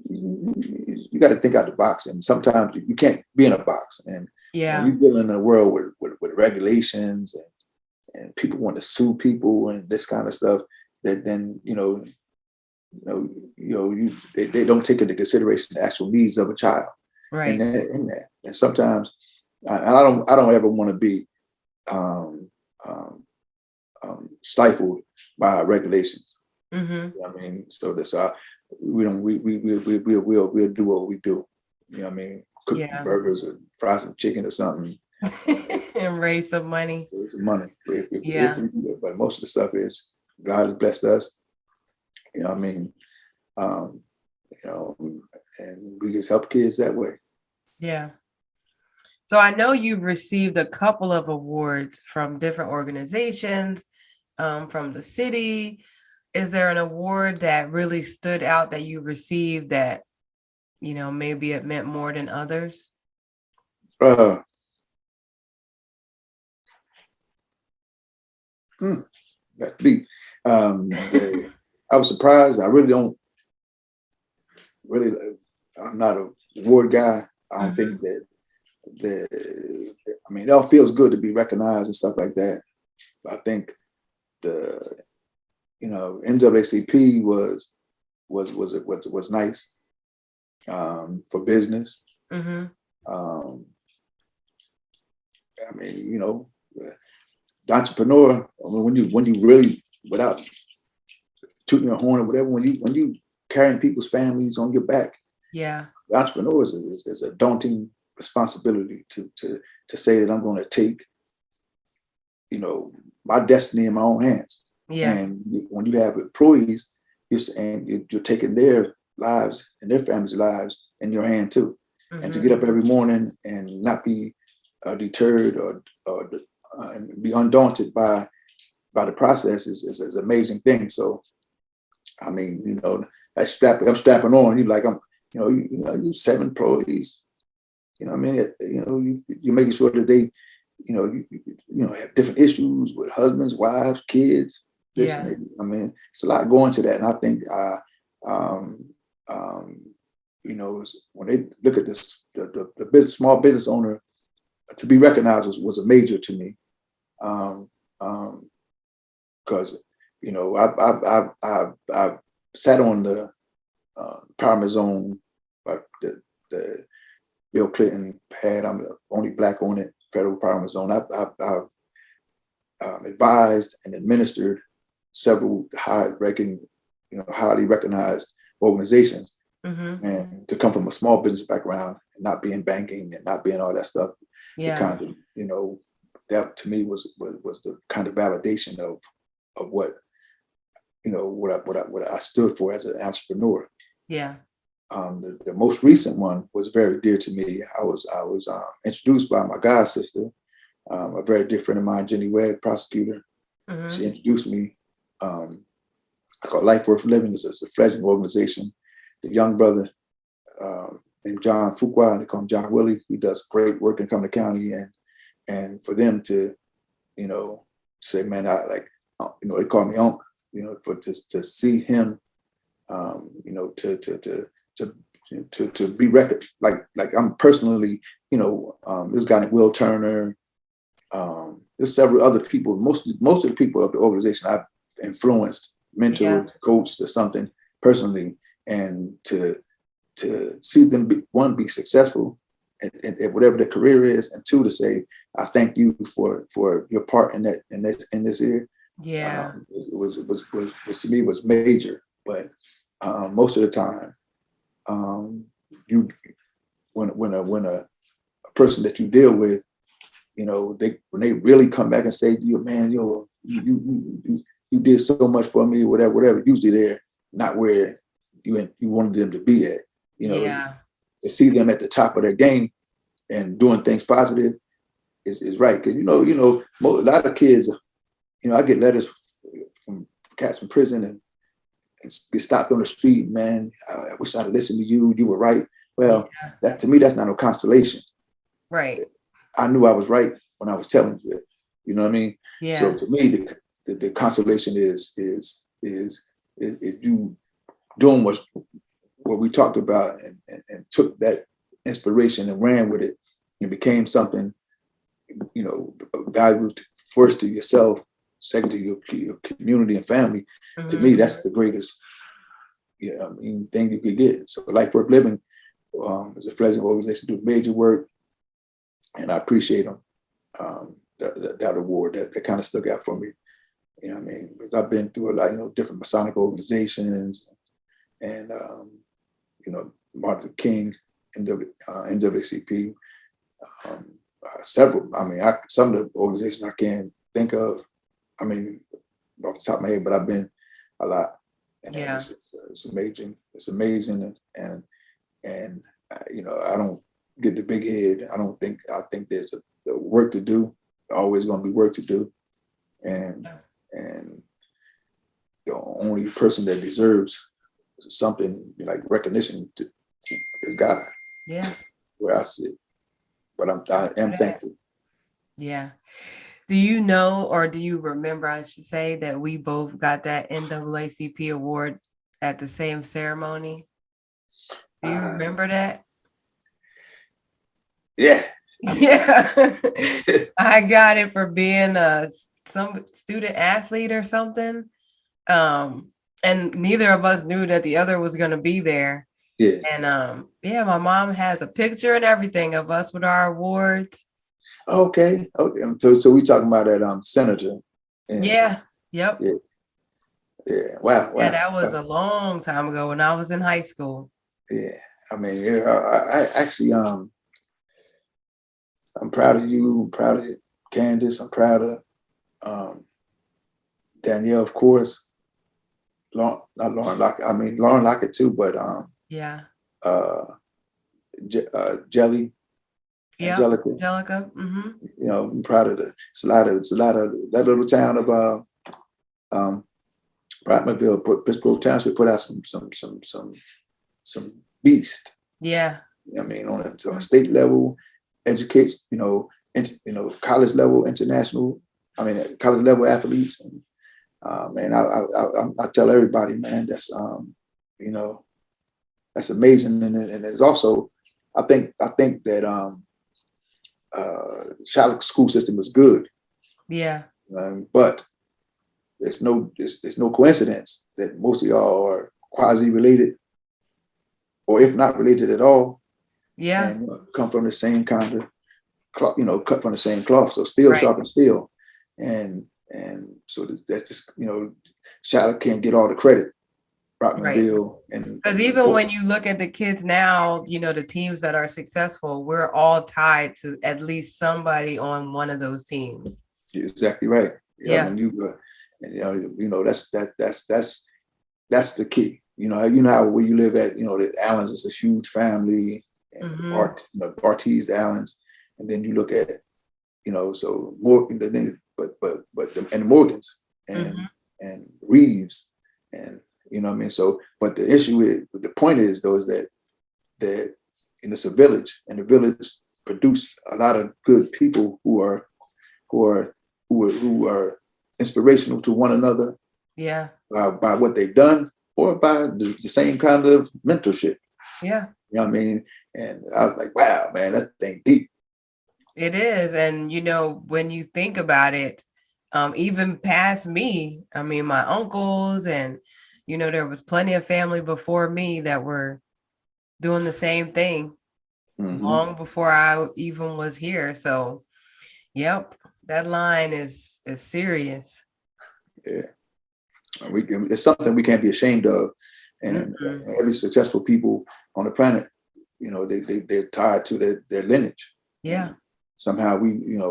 Speaker 2: you got to think out the box, and sometimes you can't be in a box, and
Speaker 1: Yeah.
Speaker 2: When you deal in a world with regulations and people want to sue people and this kind of stuff, that then they don't take into consideration the actual needs of a child.
Speaker 1: Right.
Speaker 2: And sometimes I don't ever want to be um, um, stifled by regulations.
Speaker 1: Mm-hmm.
Speaker 2: You know what I mean, so that's we don't we'll do what we do. You know what I mean, cook
Speaker 1: Yeah.
Speaker 2: burgers or fry some chicken or something.
Speaker 1: And raise some money.
Speaker 2: Raise some money.
Speaker 1: Yeah.
Speaker 2: If we do it. But most of the stuff is God has blessed us. You know what I mean? Um, and we just help kids that way.
Speaker 1: Yeah. So I know you've received a couple of awards from different organizations, from the city. Is there an award that really stood out that you received that, maybe it meant more than others?
Speaker 2: That's deep. I was surprised. I really don't really. I'm not a award guy. I don't think that it all feels good to be recognized and stuff like that. But I think the NAACP was nice for business.
Speaker 1: Mm-hmm.
Speaker 2: The entrepreneur. When you really, without tooting your horn or whatever, when you carrying people's families on your back,
Speaker 1: Yeah.
Speaker 2: the entrepreneur is a daunting responsibility to say that I'm going to take my destiny in my own hands.
Speaker 1: Yeah.
Speaker 2: And when you have employees, you're taking their lives and their families' lives in your hand too.
Speaker 1: Mm-hmm.
Speaker 2: And to get up every morning and not be deterred or and be undaunted by the process is an amazing thing. So, I mean, I'm strapping on. You 7 employees. You're making sure that they, have different issues with husbands, wives, kids.
Speaker 1: Yeah.
Speaker 2: It's a lot going to that, and I think, when they look at this, the small business owner, to be recognized was a major to me, because I've sat on the Power Zone, like the Bill Clinton had. I'm the only Black on it, federal Power Zone. I've advised and administered several highly recognized organizations.
Speaker 1: Mm-hmm.
Speaker 2: And to come from a small business background and not be in banking and not being all that stuff,
Speaker 1: Yeah.
Speaker 2: it kind of, that to me was the kind of validation of what what I stood for as an entrepreneur.
Speaker 1: Yeah.
Speaker 2: The most recent one was very dear to me. I was introduced by my god sister, a very dear friend of mine, Jenny Webb, prosecutor.
Speaker 1: Mm-hmm.
Speaker 2: She introduced me. I call Life Worth Living. It's a fledgling organization. The young brother named John Fuqua, they call him John Willie. He does great work in Cumberland County, and for them to, say, man, they call me Unc, to see him, to be recognized, like I'm personally, this guy named Will Turner, there's several other people. Most of the people of the organization I've influenced, mentored, coached, or something personally, and to see them be successful at whatever their career is, and 2, to say I thank you for your part in this year.
Speaker 1: Yeah.
Speaker 2: It was to me was major, but most of the time, when a person that you deal with, when they really come back and say to you, man, you did so much for me, whatever. Usually they're not where you wanted them to be at. To see them at the top of their game and doing things positive is right. Because a lot of kids, I get letters from cats from prison and get stopped on the street. Man, I wish I'd listened to you. You were right. Well, that to me, that's not no constellation.
Speaker 1: Right.
Speaker 2: I knew I was right when I was telling you it. You know what I mean?
Speaker 1: Yeah.
Speaker 2: So to me, the consolation is you doing what we talked about and took that inspiration and ran with it it became something, valuable first to yourself, second to your community and family. To me, that's the greatest thing you could get. So Life Worth Living is a fledgling organization, do major work, and I appreciate them. That award, that kind of stuck out for me. You know what I mean? Because I've been through a lot, different Masonic organizations and, Martin Luther King, NAACP, several. I mean, some of the organizations I can't think of, I mean, off the top of my head, but I've been a lot. And it's amazing. It's amazing. And I don't get the big head. I think there's the work to do, always going to be work to do. And the only person that deserves something like recognition is God.
Speaker 1: Yeah.
Speaker 2: Where I sit. But I am thankful.
Speaker 1: Yeah. Do you know, or do you remember, I should say, that we both got that NAACP award at the same ceremony? Do you remember that?
Speaker 2: Yeah.
Speaker 1: Yeah. I got it for being some student athlete or something. And neither of us knew that the other was going to be there.
Speaker 2: Yeah.
Speaker 1: And my mom has a picture and everything of us with our awards.
Speaker 2: Okay. So we talking about that senator.
Speaker 1: Yeah. Yep.
Speaker 2: Yeah. Wow.
Speaker 1: Yeah, that was a long time ago when I was in high school.
Speaker 2: Yeah. I mean, I actually I'm proud of you. I'm proud of Candace. I'm proud of Danielle, of course. Not Lauren Lockett. I mean, Lauren Lockett too, but Jelly.
Speaker 1: Yeah, Angelica. Mm-hmm.
Speaker 2: I'm proud of it's a lot of that little town of Bratmanville, Pittsburgh Township put out some beast.
Speaker 1: Yeah.
Speaker 2: I mean, on a state level, educates, college level, international. I mean, college level athletes. And, man, I tell everybody, man, that's that's amazing. And it's also, I think that Charlotte school system is good.
Speaker 1: Yeah.
Speaker 2: But there's no coincidence that most of y'all are quasi related, or if not related at all.
Speaker 1: Yeah.
Speaker 2: And come from the same kind of cloth, cut from the same cloth. So steel sharpens steel. And so that's just, Charlotte can't get all the credit. Bratmanville and
Speaker 1: because even when you look at the kids now, the teams that are successful, we're all tied to at least somebody on one of those teams.
Speaker 2: You're exactly right.
Speaker 1: Yeah.
Speaker 2: And that's the key. How where you live at, the Allens is a huge family, and Bartiz Allens, and then you look at, so more, but the Morgans and Reeves and. You know what I mean? So, but the issue is, the point is, though, is that it's a village, and the village produced a lot of good people who are inspirational to one another.
Speaker 1: Yeah.
Speaker 2: By what they've done, or by the same kind of mentorship.
Speaker 1: Yeah.
Speaker 2: You know what I mean? And I was like, wow, man, that thing deep.
Speaker 1: It is, and when you think about it, even past me, I mean, my uncles and. There was plenty of family before me that were doing the same thing long before I even was here. So, yep, that line is serious.
Speaker 2: Yeah, it's something we can't be ashamed of. And every successful people on the planet, they're tied to their lineage.
Speaker 1: Yeah.
Speaker 2: And somehow we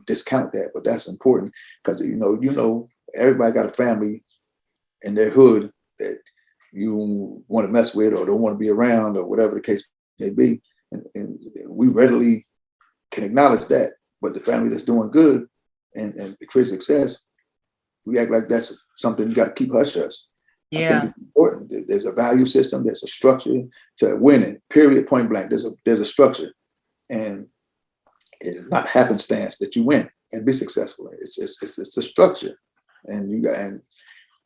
Speaker 2: discount that, but that's important because everybody got a family in their hood that you want to mess with or don't want to be around or whatever the case may be. And we readily can acknowledge that. But the family that's doing good and create success, we act like that's something you got to keep hush-hush.
Speaker 1: Yeah.
Speaker 2: I think it's important. There's a value system, there's a structure to winning, period, point blank. There's a structure. And it's not happenstance that you win and be successful. It's a structure. And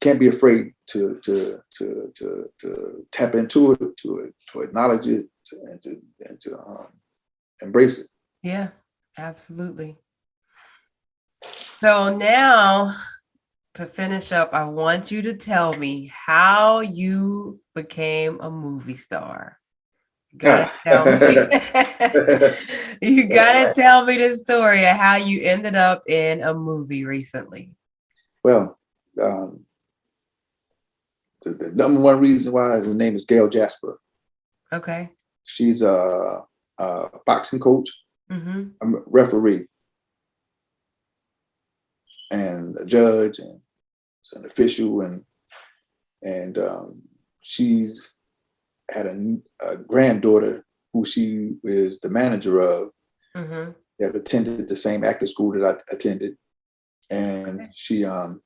Speaker 2: can't be afraid to tap into it, to acknowledge it, and embrace it.
Speaker 1: Yeah, absolutely. So now to finish up, I want you to tell me how you became a movie star. You gotta
Speaker 2: Ah.
Speaker 1: tell me. You gotta tell me the story of how you ended up in a movie recently.
Speaker 2: Well, um, the number one reason why is her name is Gail Jasper.
Speaker 1: Okay.
Speaker 2: She's a boxing coach,
Speaker 1: Mm-hmm.
Speaker 2: a referee, and a judge, and an official, and she's had a granddaughter who she is the manager of
Speaker 1: Mm-hmm.
Speaker 2: that attended the same acting school that I attended, and
Speaker 1: Okay.
Speaker 2: she um,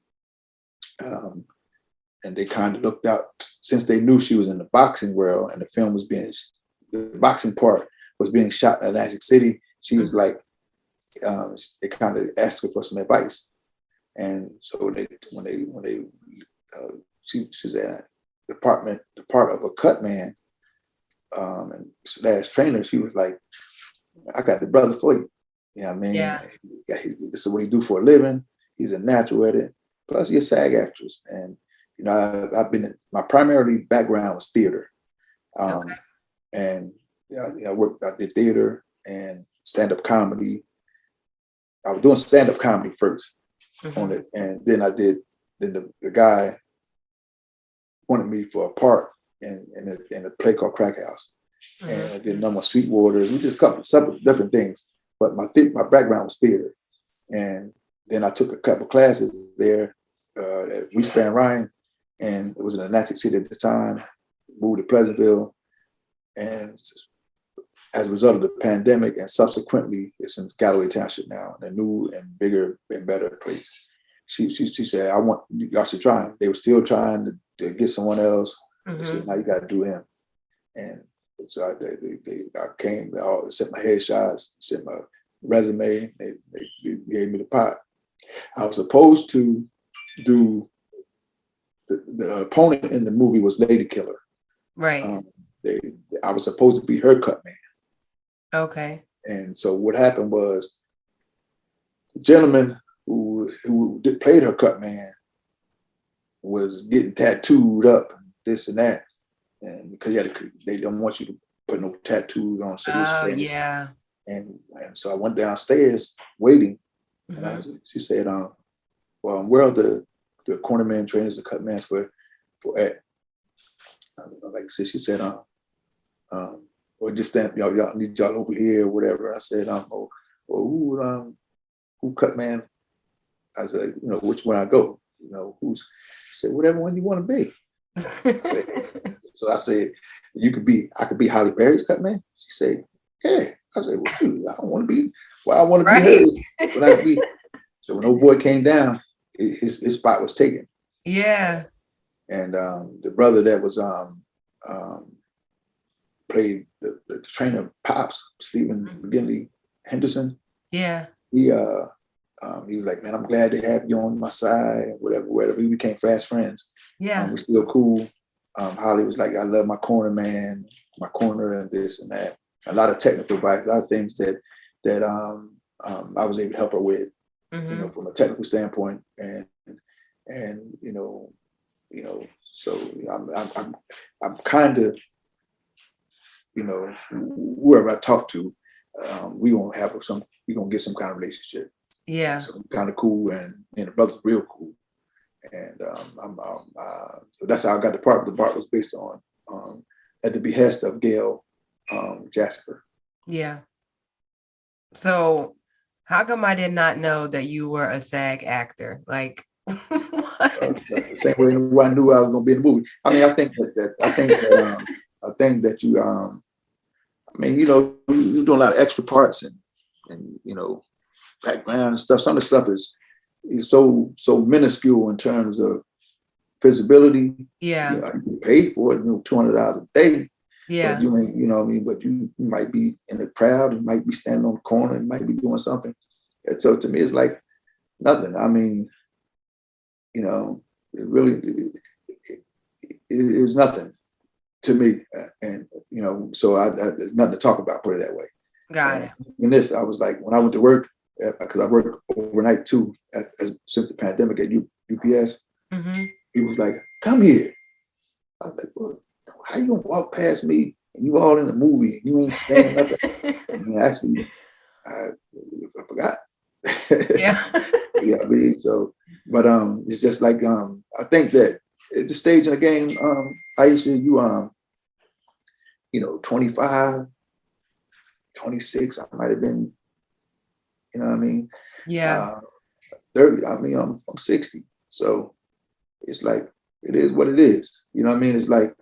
Speaker 2: and they kind of looked out since they knew she was in the boxing world and the film was being the boxing part was being shot in Atlantic City. She was like, they kind of asked her for some advice, and so she's at the part of a cut man, and slash trainer. She was like, I got the brother for you. You know what I mean?
Speaker 1: Yeah.
Speaker 2: This is what he do for a living. He's a natural at it. Plus, he's a SAG actress, and I've been my primarily background was theater,
Speaker 1: Okay.
Speaker 2: and I did theater and stand up comedy. I was doing stand up comedy first on
Speaker 1: Mm-hmm.
Speaker 2: it, and then I did. Then the guy wanted me for a part in a play called Crack House, and I did number Sweetwaters. We did a couple several different things, but my background was theater, and then I took a couple classes there at Reese Van Ryan, and it was in Atlantic City at the time. Moved to Pleasantville, and as a result of the pandemic, and subsequently, it's in Galloway Township now, a new and bigger and better place. She said, "I want y'all should try him." They were still trying to get someone else. They said,
Speaker 1: Mm-hmm.
Speaker 2: "Now you got to do him." And so I came, I sent my headshots, sent my resume. They gave me the pot. I was supposed to do the opponent in the movie was Lady Killer.
Speaker 1: Right.
Speaker 2: Um, they, I was supposed to be her cut man.
Speaker 1: Okay.
Speaker 2: And so what happened was the gentleman who played her cut man was getting tattooed up, and this and that, and because they don't want you to put no tattoos on, so he was
Speaker 1: Oh,
Speaker 2: playing.
Speaker 1: yeah.
Speaker 2: And so I went downstairs waiting, and
Speaker 1: Mm-hmm.
Speaker 2: she said, "Well, where are the corner man trainers, the cut man for at?" Like so she said, or just stand, y'all need y'all over here, or whatever. I said, well, who cut man? I said, which one I go? Who's? She said, whatever one you want to be. So I said, I could be Holly Berry's cut man. She said, yeah. I said, well, shoot, I don't want to be. Well, I want to be
Speaker 1: Right.
Speaker 2: hers. But I be. So when old boy came down, his spot was taken.
Speaker 1: Yeah.
Speaker 2: And the brother that was played the trainer Pops, Stephen McGinley Henderson.
Speaker 1: Yeah.
Speaker 2: He was like, man, I'm glad to have you on my side, whatever. We became fast friends.
Speaker 1: Yeah.
Speaker 2: We're still cool. Holly was like, I love my corner man, my corner, and this and that. A lot of technical advice, a lot of things that I was able to help her with,
Speaker 1: Mm-hmm.
Speaker 2: from a technical standpoint, and so I'm kind of, whoever I talk to, we gonna get some kind of relationship.
Speaker 1: Yeah.
Speaker 2: So kind of cool, and the brother's real cool, and so that's how I got the part. The part was based on at the behest of Gail Jasper.
Speaker 1: Yeah. So how come I did not know that you were a SAG actor? Like, what?
Speaker 2: The same way I knew I was going to be in the movie. I mean, I think that you, I mean, you're doing a lot of extra parts and background and stuff. Some of the stuff is so minuscule in terms of visibility.
Speaker 1: Yeah.
Speaker 2: You get paid for it, $200 a day.
Speaker 1: Yeah.
Speaker 2: But you ain't, what I mean, but you might be in the crowd, you might be standing on the corner, you might be doing something. And so to me, it's like nothing. I mean, it really, it was nothing to me. And, so there's nothing to talk about, put it that way.
Speaker 1: Got
Speaker 2: And
Speaker 1: it.
Speaker 2: in this, I was like, when I went to work, because I work overnight too, since the pandemic at UPS,
Speaker 1: Mm-hmm.
Speaker 2: he was like, come here. I was like, well, how you gonna walk past me and you all in the movie and you ain't saying nothing? I mean, actually, I forgot.
Speaker 1: Yeah.
Speaker 2: Yeah, I mean, so, but it's just like I think that at the stage in the game, Aisha, you know, 25, 26, I might have been, you know what I mean?
Speaker 1: Yeah.
Speaker 2: Uh, 30, I mean, I'm 60. So it's like, it is what it is. You know what I mean? It's like,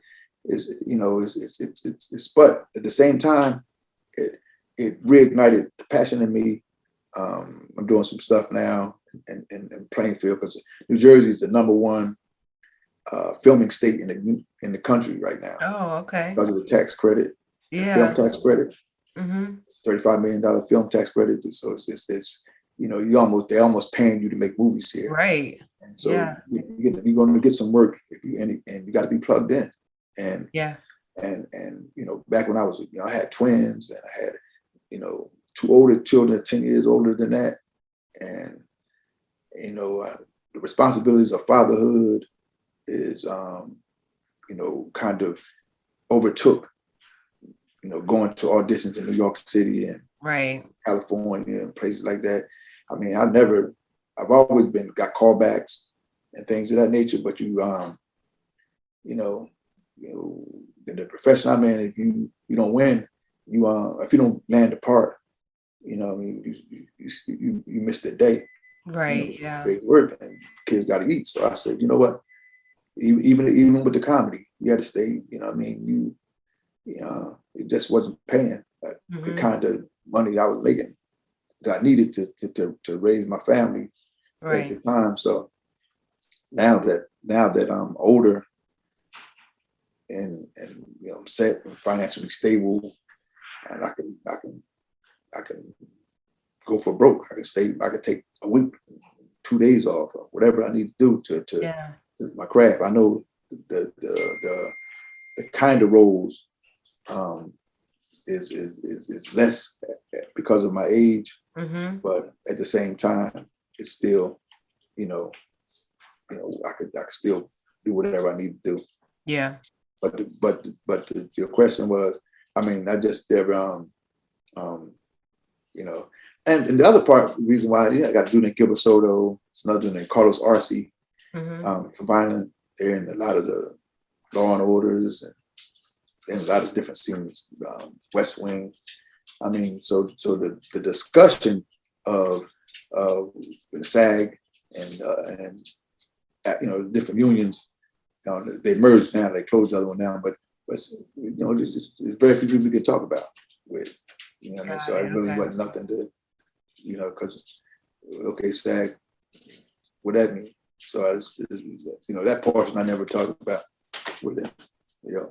Speaker 2: you know, but at the same time, it reignited the passion in me. I'm doing some stuff now in Plainfield because New Jersey is the number 1 filming state in the country right now
Speaker 1: Oh, okay.
Speaker 2: because of the tax credit, the film
Speaker 1: Yeah.
Speaker 2: tax credit.
Speaker 1: Mm-hmm.
Speaker 2: It's $35 million film tax credit. So it's you know, they're almost paying you to make movies here.
Speaker 1: Right.
Speaker 2: And so
Speaker 1: Yeah.
Speaker 2: you're going to get some work if you and you got to be plugged in. And
Speaker 1: Yeah.
Speaker 2: and you know, back when I was, you know, I had twins and I had, you know, 2 older children, 10 years older than that, and you know, the responsibilities of fatherhood is, you know, kind of overtook, you know, going to auditions in New York City and
Speaker 1: Right.
Speaker 2: California and places like that. I mean, I've always got callbacks and things of that nature, but you know, in the profession I'm in, if you don't win, if you don't land the part, you know, I mean, you miss the day. You know,
Speaker 1: Right. Yeah.
Speaker 2: great work and kids got to eat. So I said, you know what? Even with the comedy, you had to stay. You know, what I mean, it just wasn't paying the
Speaker 1: Mm-hmm.
Speaker 2: kind of money I was making that I needed to raise my family at the
Speaker 1: Right.
Speaker 2: time. So now that I'm older and you know, I'm set and financially stable, and I can go for broke. I can take a week, 2 days off, or whatever I need to do to
Speaker 1: Yeah.
Speaker 2: my craft. I know the kind of roles um, is less because of my age,
Speaker 1: Mm-hmm.
Speaker 2: but at the same time, it's still, you know, I could still do whatever I need to do.
Speaker 1: Yeah.
Speaker 2: But your question was, I mean, I just never um, you know, and the other part, the reason why I got a dude named Gilbert Soto, it's another dude named Carlos Arce,
Speaker 1: Mm-hmm.
Speaker 2: for violent. They're in a lot of the Law and Orders and a lot of different scenes, West Wing. I mean, so the discussion of the SAG and you know, different unions, you know, they merged now, they closed the other one down, but you know, there's very few people we can talk about with, you know what I mean? So
Speaker 1: Got
Speaker 2: I
Speaker 1: it.
Speaker 2: really
Speaker 1: Okay.
Speaker 2: wasn't nothing to, you know, because okay, SAG, what that mean? So you know, that portion I never talked about with them. Yeah.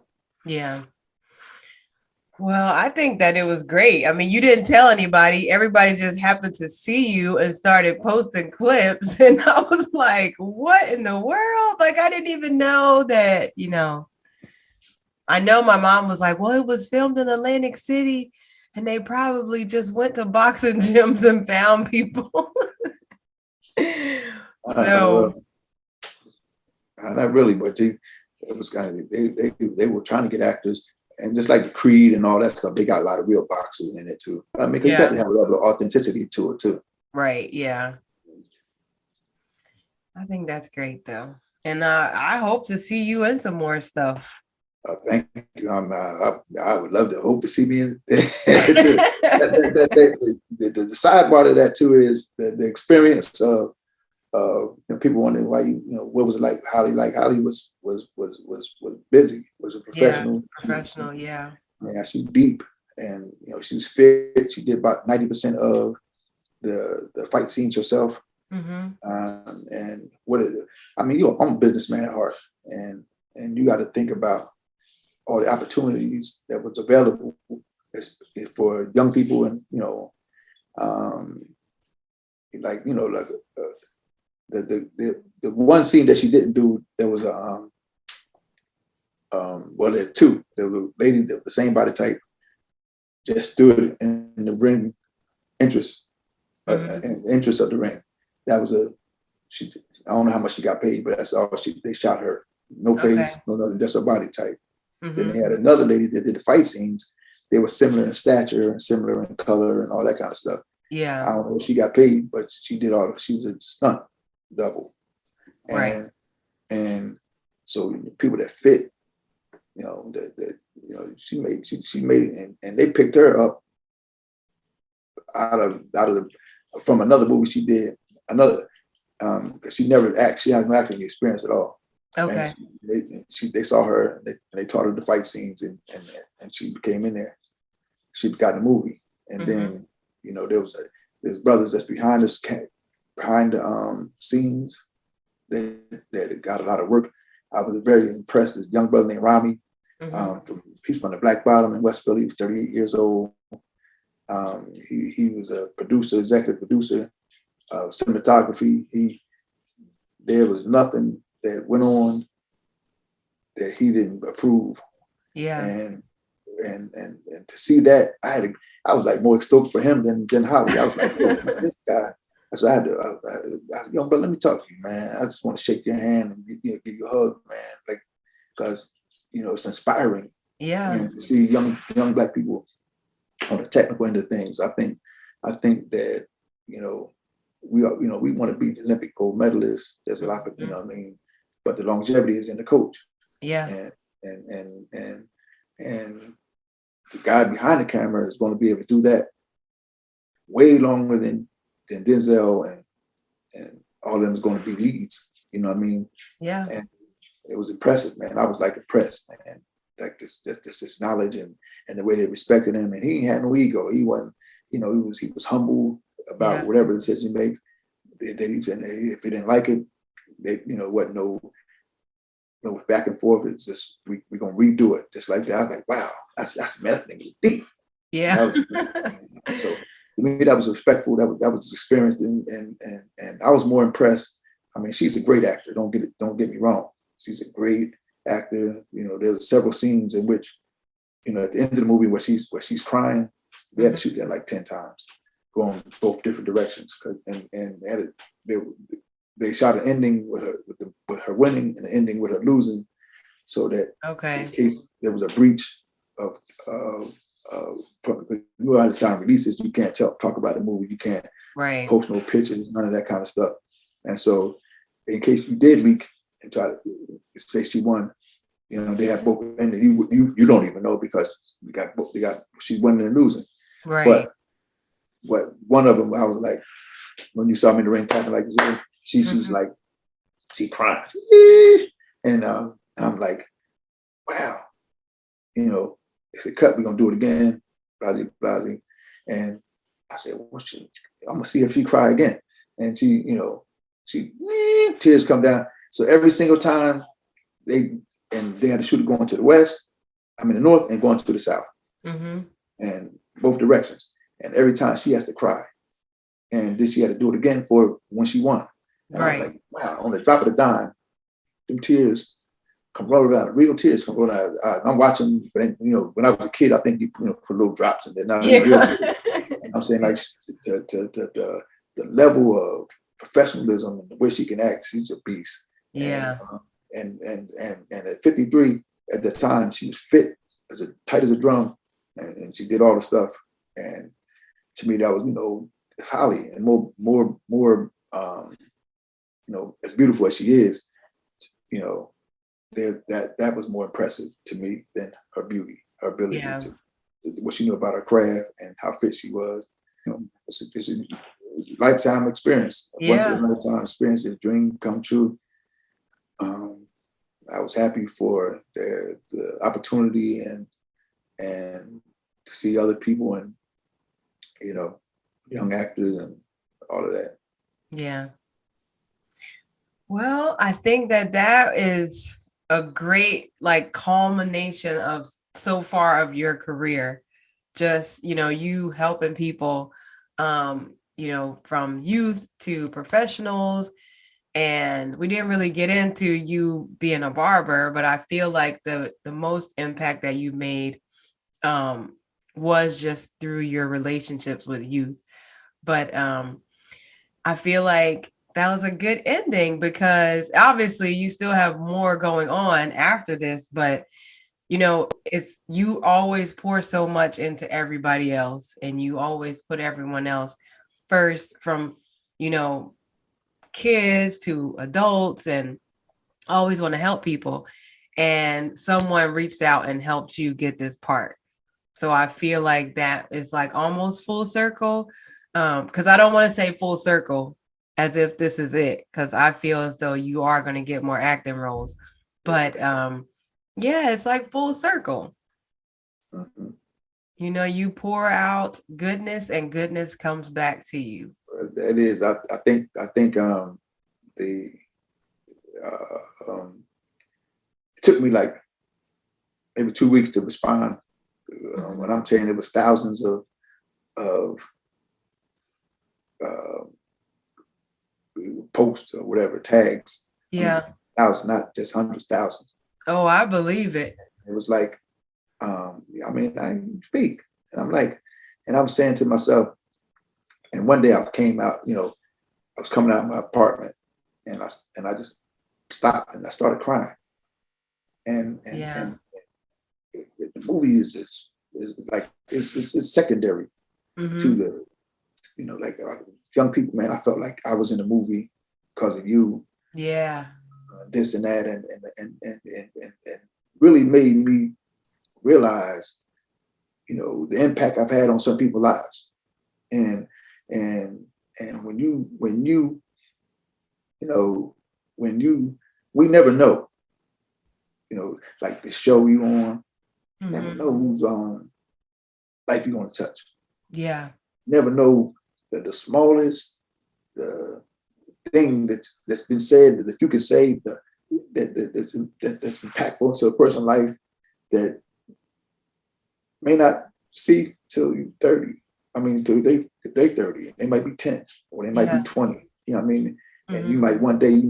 Speaker 1: Yeah. Well, I think that it was great. I mean, you didn't tell anybody. Everybody just happened to see you and started posting clips. And I was like, what in the world? Like, I didn't even know that, I know my mom was like, well, it was filmed in Atlantic City and they probably just went to boxing gyms and found people. So,
Speaker 2: Well, not really, but it was kind of they were trying to get actors, and just like Creed and all that stuff, they got a lot of real boxers in it too. I mean, because you got to
Speaker 1: yeah,
Speaker 2: have a level of authenticity to it too.
Speaker 1: right. Yeah. I think that's great though. And I hope to see you in some more stuff.
Speaker 2: Thank you. I would love to hope to see me in. The sidebar to that too is the experience of you know, people wondering why you know, what was it like. Holly was busy, was a
Speaker 1: Yeah,
Speaker 2: professional.
Speaker 1: professional. Yeah.
Speaker 2: I mean, she was deep, and you know, she was fit. She did about 90% of the fight scenes herself.
Speaker 1: Mm-hmm.
Speaker 2: And I mean, I'm a businessman at heart, and you got to think about all the opportunities that was available for young people, and you know, um, like you know, like the one scene that she didn't do, there was a well, there's two. There was a lady, the same body type, just stood in the ring interest,
Speaker 1: Mm-hmm.
Speaker 2: in the interest of the ring. That was she. I don't know how much she got paid, but that's all they shot her. No
Speaker 1: Okay.
Speaker 2: face, no nothing, just her body type. Then they
Speaker 1: Mm-hmm.
Speaker 2: had another lady that did the fight scenes. They were similar in stature and similar in color and all that kind of stuff. I
Speaker 1: Yeah.
Speaker 2: don't know if she got paid, but she did all. She was a stunt double,
Speaker 1: Right.
Speaker 2: and so people that fit, that she made it, and they picked her up out of from another movie she did, another, because she has no acting experience at all, and
Speaker 1: Okay.
Speaker 2: they saw her, and they taught her the fight scenes, and she came in there. She got in the movie, and
Speaker 1: Mm-hmm.
Speaker 2: then there's brothers that's behind the scenes that got a lot of work. I was very impressed. This young brother named Rami,
Speaker 1: Mm-hmm.
Speaker 2: he's from the Black Bottom in West Philly. He was 38 years old. He was a producer, executive producer of cinematography. There was nothing that went on that he didn't approve,
Speaker 1: Yeah.
Speaker 2: and and to see that, I was like more stoked for him than Holly. I was like, yo, this guy. So I had to, young brother, let me talk to you, man. I just want to shake your hand and give you a hug, man. Like, because it's inspiring,
Speaker 1: Yeah.
Speaker 2: to see young black people on the technical end of things. I think that we are, we want to be the Olympic gold medalists. There's a lot of,
Speaker 1: Mm-hmm.
Speaker 2: what I mean, but the longevity is in the coach,
Speaker 1: Yeah.
Speaker 2: and and and and and the guy behind the camera is going to be able to do that way longer than Denzel and all of them is going to be leads. You know what I mean?
Speaker 1: Yeah.
Speaker 2: And it was impressive, man. I was like impressed, man. Like this knowledge and the way they respected him, and he had no ego. He wasn't, he was humble about
Speaker 1: Yeah.
Speaker 2: whatever decision he makes. That he said if he didn't like it, wasn't no back and forth. It's just we're gonna redo it just like that. I was like, wow, that's man, that thing was deep. And
Speaker 1: Yeah.
Speaker 2: that was so to me that was respectful. That was experienced, and I was more impressed. I mean, she's a great actor. Don't get me wrong. She's a great actor. There's several scenes in which, at the end of the movie where she's crying, they had to
Speaker 1: Mm-hmm.
Speaker 2: shoot that like 10 times, going both different directions. And they shot an ending with her winning and an ending with her losing, so that in
Speaker 1: Okay.
Speaker 2: case there was a breach of you know how the sound releases, you can't talk about the movie, you can't
Speaker 1: Right.
Speaker 2: post no pictures, none of that kind of stuff. And so, in case you did leak and try to say she won, they have both, and you don't even know because they got she's winning and losing.
Speaker 1: Right.
Speaker 2: But one of them, I was like, when you saw me in the ring tapping like this, she's
Speaker 1: Mm-hmm.
Speaker 2: like, she crying, and I'm like, wow, it's a cut. We're gonna do it again, blah blah blah. And I said, well, I'm gonna see if she cry again. And she tears come down. So every single time they had to shoot it going to the west, I mean the north, and going to the south,
Speaker 1: Mm-hmm.
Speaker 2: and both directions. And every time she has to cry, and then she had to do it again for when she won. And I was
Speaker 1: Right.
Speaker 2: like, wow, on the drop of the dime, them tears come rolling out, real tears come rolling out. I'm watching, when I was a kid, I think you put little drops in there, not any real
Speaker 1: Yeah.
Speaker 2: tears. And I'm saying like the level of professionalism and the way she can act, she's a beast. And
Speaker 1: Yeah.
Speaker 2: and at 53, at the time, she was fit, tight as a drum, and she did all the stuff. And to me, that was it's Holly, and as beautiful as she is, you know, that was more impressive to me than her beauty, her ability
Speaker 1: Yeah.
Speaker 2: to what she knew about her craft and how fit she was. It's a lifetime experience, a once in a
Speaker 1: Yeah.
Speaker 2: lifetime experience, a dream come true. Um, I was happy for the opportunity and to see other people and young actors and all of that.
Speaker 1: Yeah. Well, I think that is a great like culmination of so far of your career. Just, you helping people, from youth to professionals. And we didn't really get into you being a barber, but I feel like the most impact that you made, um, was just through your relationships with youth. But I feel like that was a good ending because obviously you still have more going on after this, but it's you always pour so much into everybody else and you always put everyone else first from, you know, kids to adults and always want to help people. And someone reached out and helped you get this part. So I feel like that is like almost full circle. Because I don't want to say full circle as if this is it, because I feel as though you are going to get more acting roles. But yeah, it's like full circle.
Speaker 2: Mm-hmm.
Speaker 1: You pour out goodness and goodness comes back to you.
Speaker 2: That is, I think the um, it took me like maybe 2 weeks to respond. When I'm saying it was thousands of uh, posts or whatever tags.
Speaker 1: Yeah.
Speaker 2: I mean, thousands, not just hundreds, thousands.
Speaker 1: Oh, I believe it.
Speaker 2: It was like, I mean, I speak, and I'm like, and I'm saying to myself, and one day I came out, I was coming out of my apartment, and I just stopped and I started crying,
Speaker 1: Yeah.
Speaker 2: and the movie is like it's secondary to
Speaker 1: Mm-hmm.
Speaker 2: the like young people, man. I felt like I was in a movie because of you,
Speaker 1: Yeah.
Speaker 2: this and that, and really made me realize, the impact I've had on some people's lives, and and and you know when you we never know, like the show you on, never
Speaker 1: Mm-hmm.
Speaker 2: know who's on life you're gonna touch.
Speaker 1: Yeah.
Speaker 2: Never know that the smallest the thing that's been said that you can say that's impactful to a person's life that may not see till you 30. I mean, till they 30. They might be 10 or they might be
Speaker 1: Yeah.
Speaker 2: 20. You know what I mean? And you
Speaker 1: Mm-hmm.
Speaker 2: might one day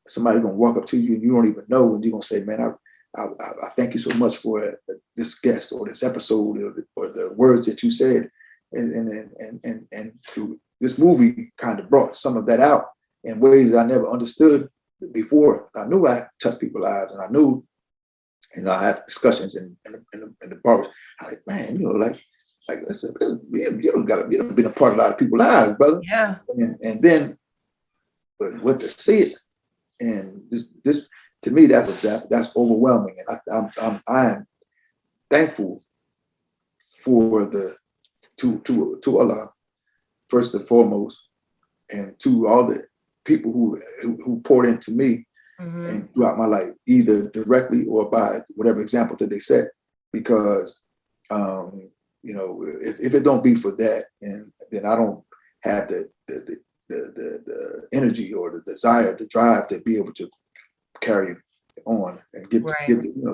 Speaker 2: somebody gonna walk up to you and you don't even know, and you're gonna say, man, I thank you so much for this guest or this episode or the words that you said. And to this movie kind of brought some of that out in ways that I never understood before. I knew I touched people's lives, and I knew, I have discussions in the bars. I'm like, man, listen, you been a part of a lot of people's lives, brother.
Speaker 1: Yeah.
Speaker 2: And then, but what to see it, and this to me that's overwhelming, and I am thankful for to Allah first and foremost, and to all the people who poured into me
Speaker 1: Mm-hmm.
Speaker 2: and throughout my life, either directly or by whatever example that they set. Because if it don't be for that, and then I don't have the energy or the desire, the drive to be able to carry it on and
Speaker 1: Right.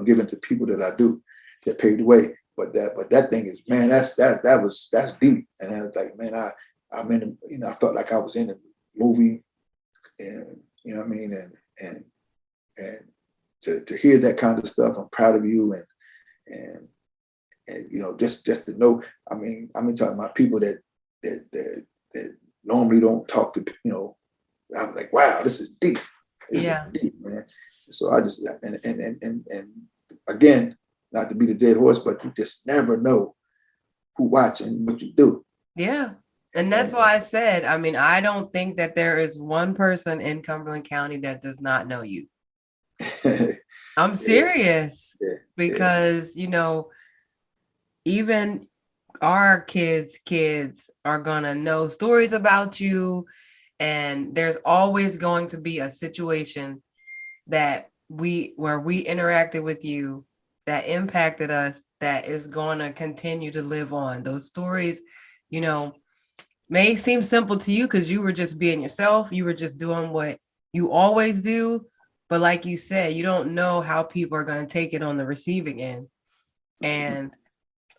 Speaker 2: give it to people that I do that paved the way. But that thing is, man, that's deep. And I was like, man, I'm in I felt like I was in a movie, and you know what I mean, and to hear that kind of stuff, I'm proud of you, and just to know, I'm talking about people that normally don't talk to, I'm like, wow, this is deep. This is
Speaker 1: Yeah.
Speaker 2: deep, man. So I just and again, not to be the dead horse, but you just never know who watching what you do.
Speaker 1: Yeah. And that's
Speaker 2: And
Speaker 1: why I said, I don't think that there is one person in Cumberland County that does not know you.
Speaker 2: yeah,
Speaker 1: I'm serious
Speaker 2: yeah, yeah.
Speaker 1: because, even our kids are going to know stories about you. And there's always going to be a situation where we interacted with you that impacted us that is going to continue to live on. Those stories, you know, may seem simple to you because you were just being yourself. You were just doing what you always do. But like you said, you don't know how people are going to take it on the receiving end. And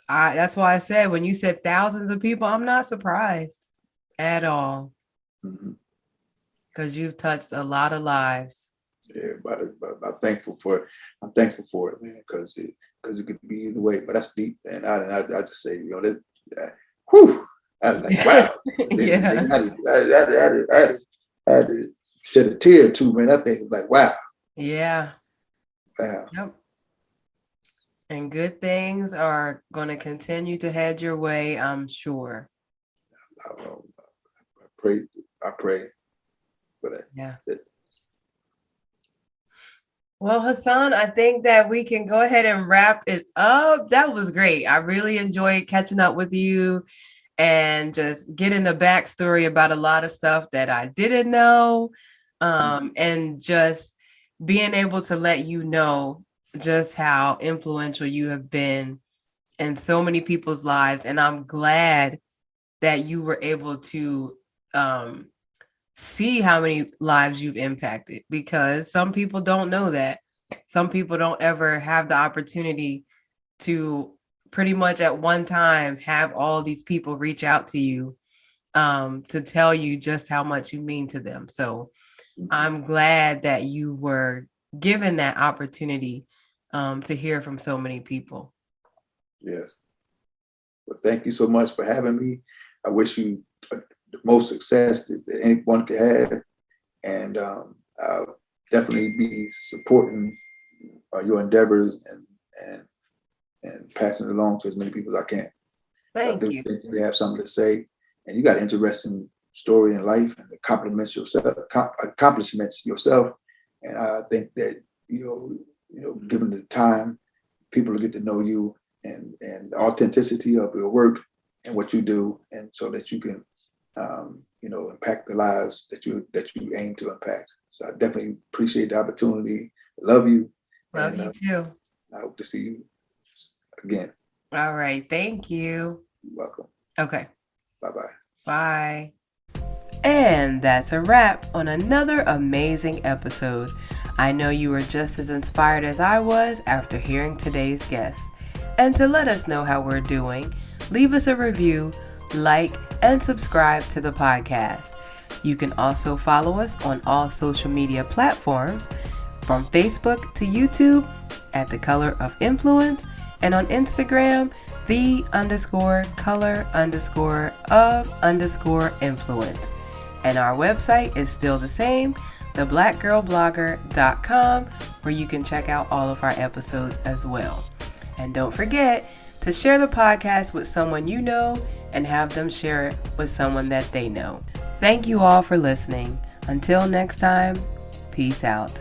Speaker 1: that's why I said, when you said thousands of people, I'm not surprised at all
Speaker 2: Mhm.
Speaker 1: because you've touched a lot of lives.
Speaker 2: Yeah, but I'm thankful for it, man, because because it could be either way. But that's deep, and I just say, whew. I was like, wow.
Speaker 1: Yeah.
Speaker 2: I had to shed a tear or two, man. I think like, wow.
Speaker 1: Yeah.
Speaker 2: Wow.
Speaker 1: Yep. And good things are going to continue to head your way, I'm sure.
Speaker 2: I pray for that.
Speaker 1: Yeah. Well, Hassan, I think that we can go ahead and wrap it up. That was great. I really enjoyed catching up with you and just getting the backstory about a lot of stuff that I didn't know. And just being able to let you know just how influential you have been in so many people's lives. And I'm glad that you were able to see how many lives you've impacted, because some people don't know that. Some people don't ever have the opportunity to pretty much at one time have all these people reach out to you to tell you just how much you mean to them. So I'm glad that you were given that opportunity to hear from so many people.
Speaker 2: Yes. Well, thank you so much for having me. I wish you the most success that anyone could have, and I'll definitely be supporting your endeavors and passing it along to as many people as I can.
Speaker 1: Thank you.
Speaker 2: Think you have something to say, and you got an interesting story in life and accomplishments yourself. And I think that given the time, people will get to know you and the authenticity of your work and what you do, and so that you can impact the lives that you aim to impact. So I definitely appreciate the opportunity. Love you.
Speaker 1: Love you too.
Speaker 2: I hope to see you again.
Speaker 1: All right. Thank you.
Speaker 2: You're welcome.
Speaker 1: Okay.
Speaker 2: Bye-bye.
Speaker 1: Bye. And that's a wrap on another amazing episode. I know you were just as inspired as I was after hearing today's guest. And to let us know how we're doing, leave us a review, like, and subscribe to the podcast. You can also follow us on all social media platforms, from Facebook to YouTube at The Color of Influence, and on Instagram, the_color_of_influence. And our website is still the same, theblackgirlblogger.com, where you can check out all of our episodes as well. And don't forget to share the podcast with someone you know and have them share it with someone that they know. Thank you all for listening. Until next time, peace out.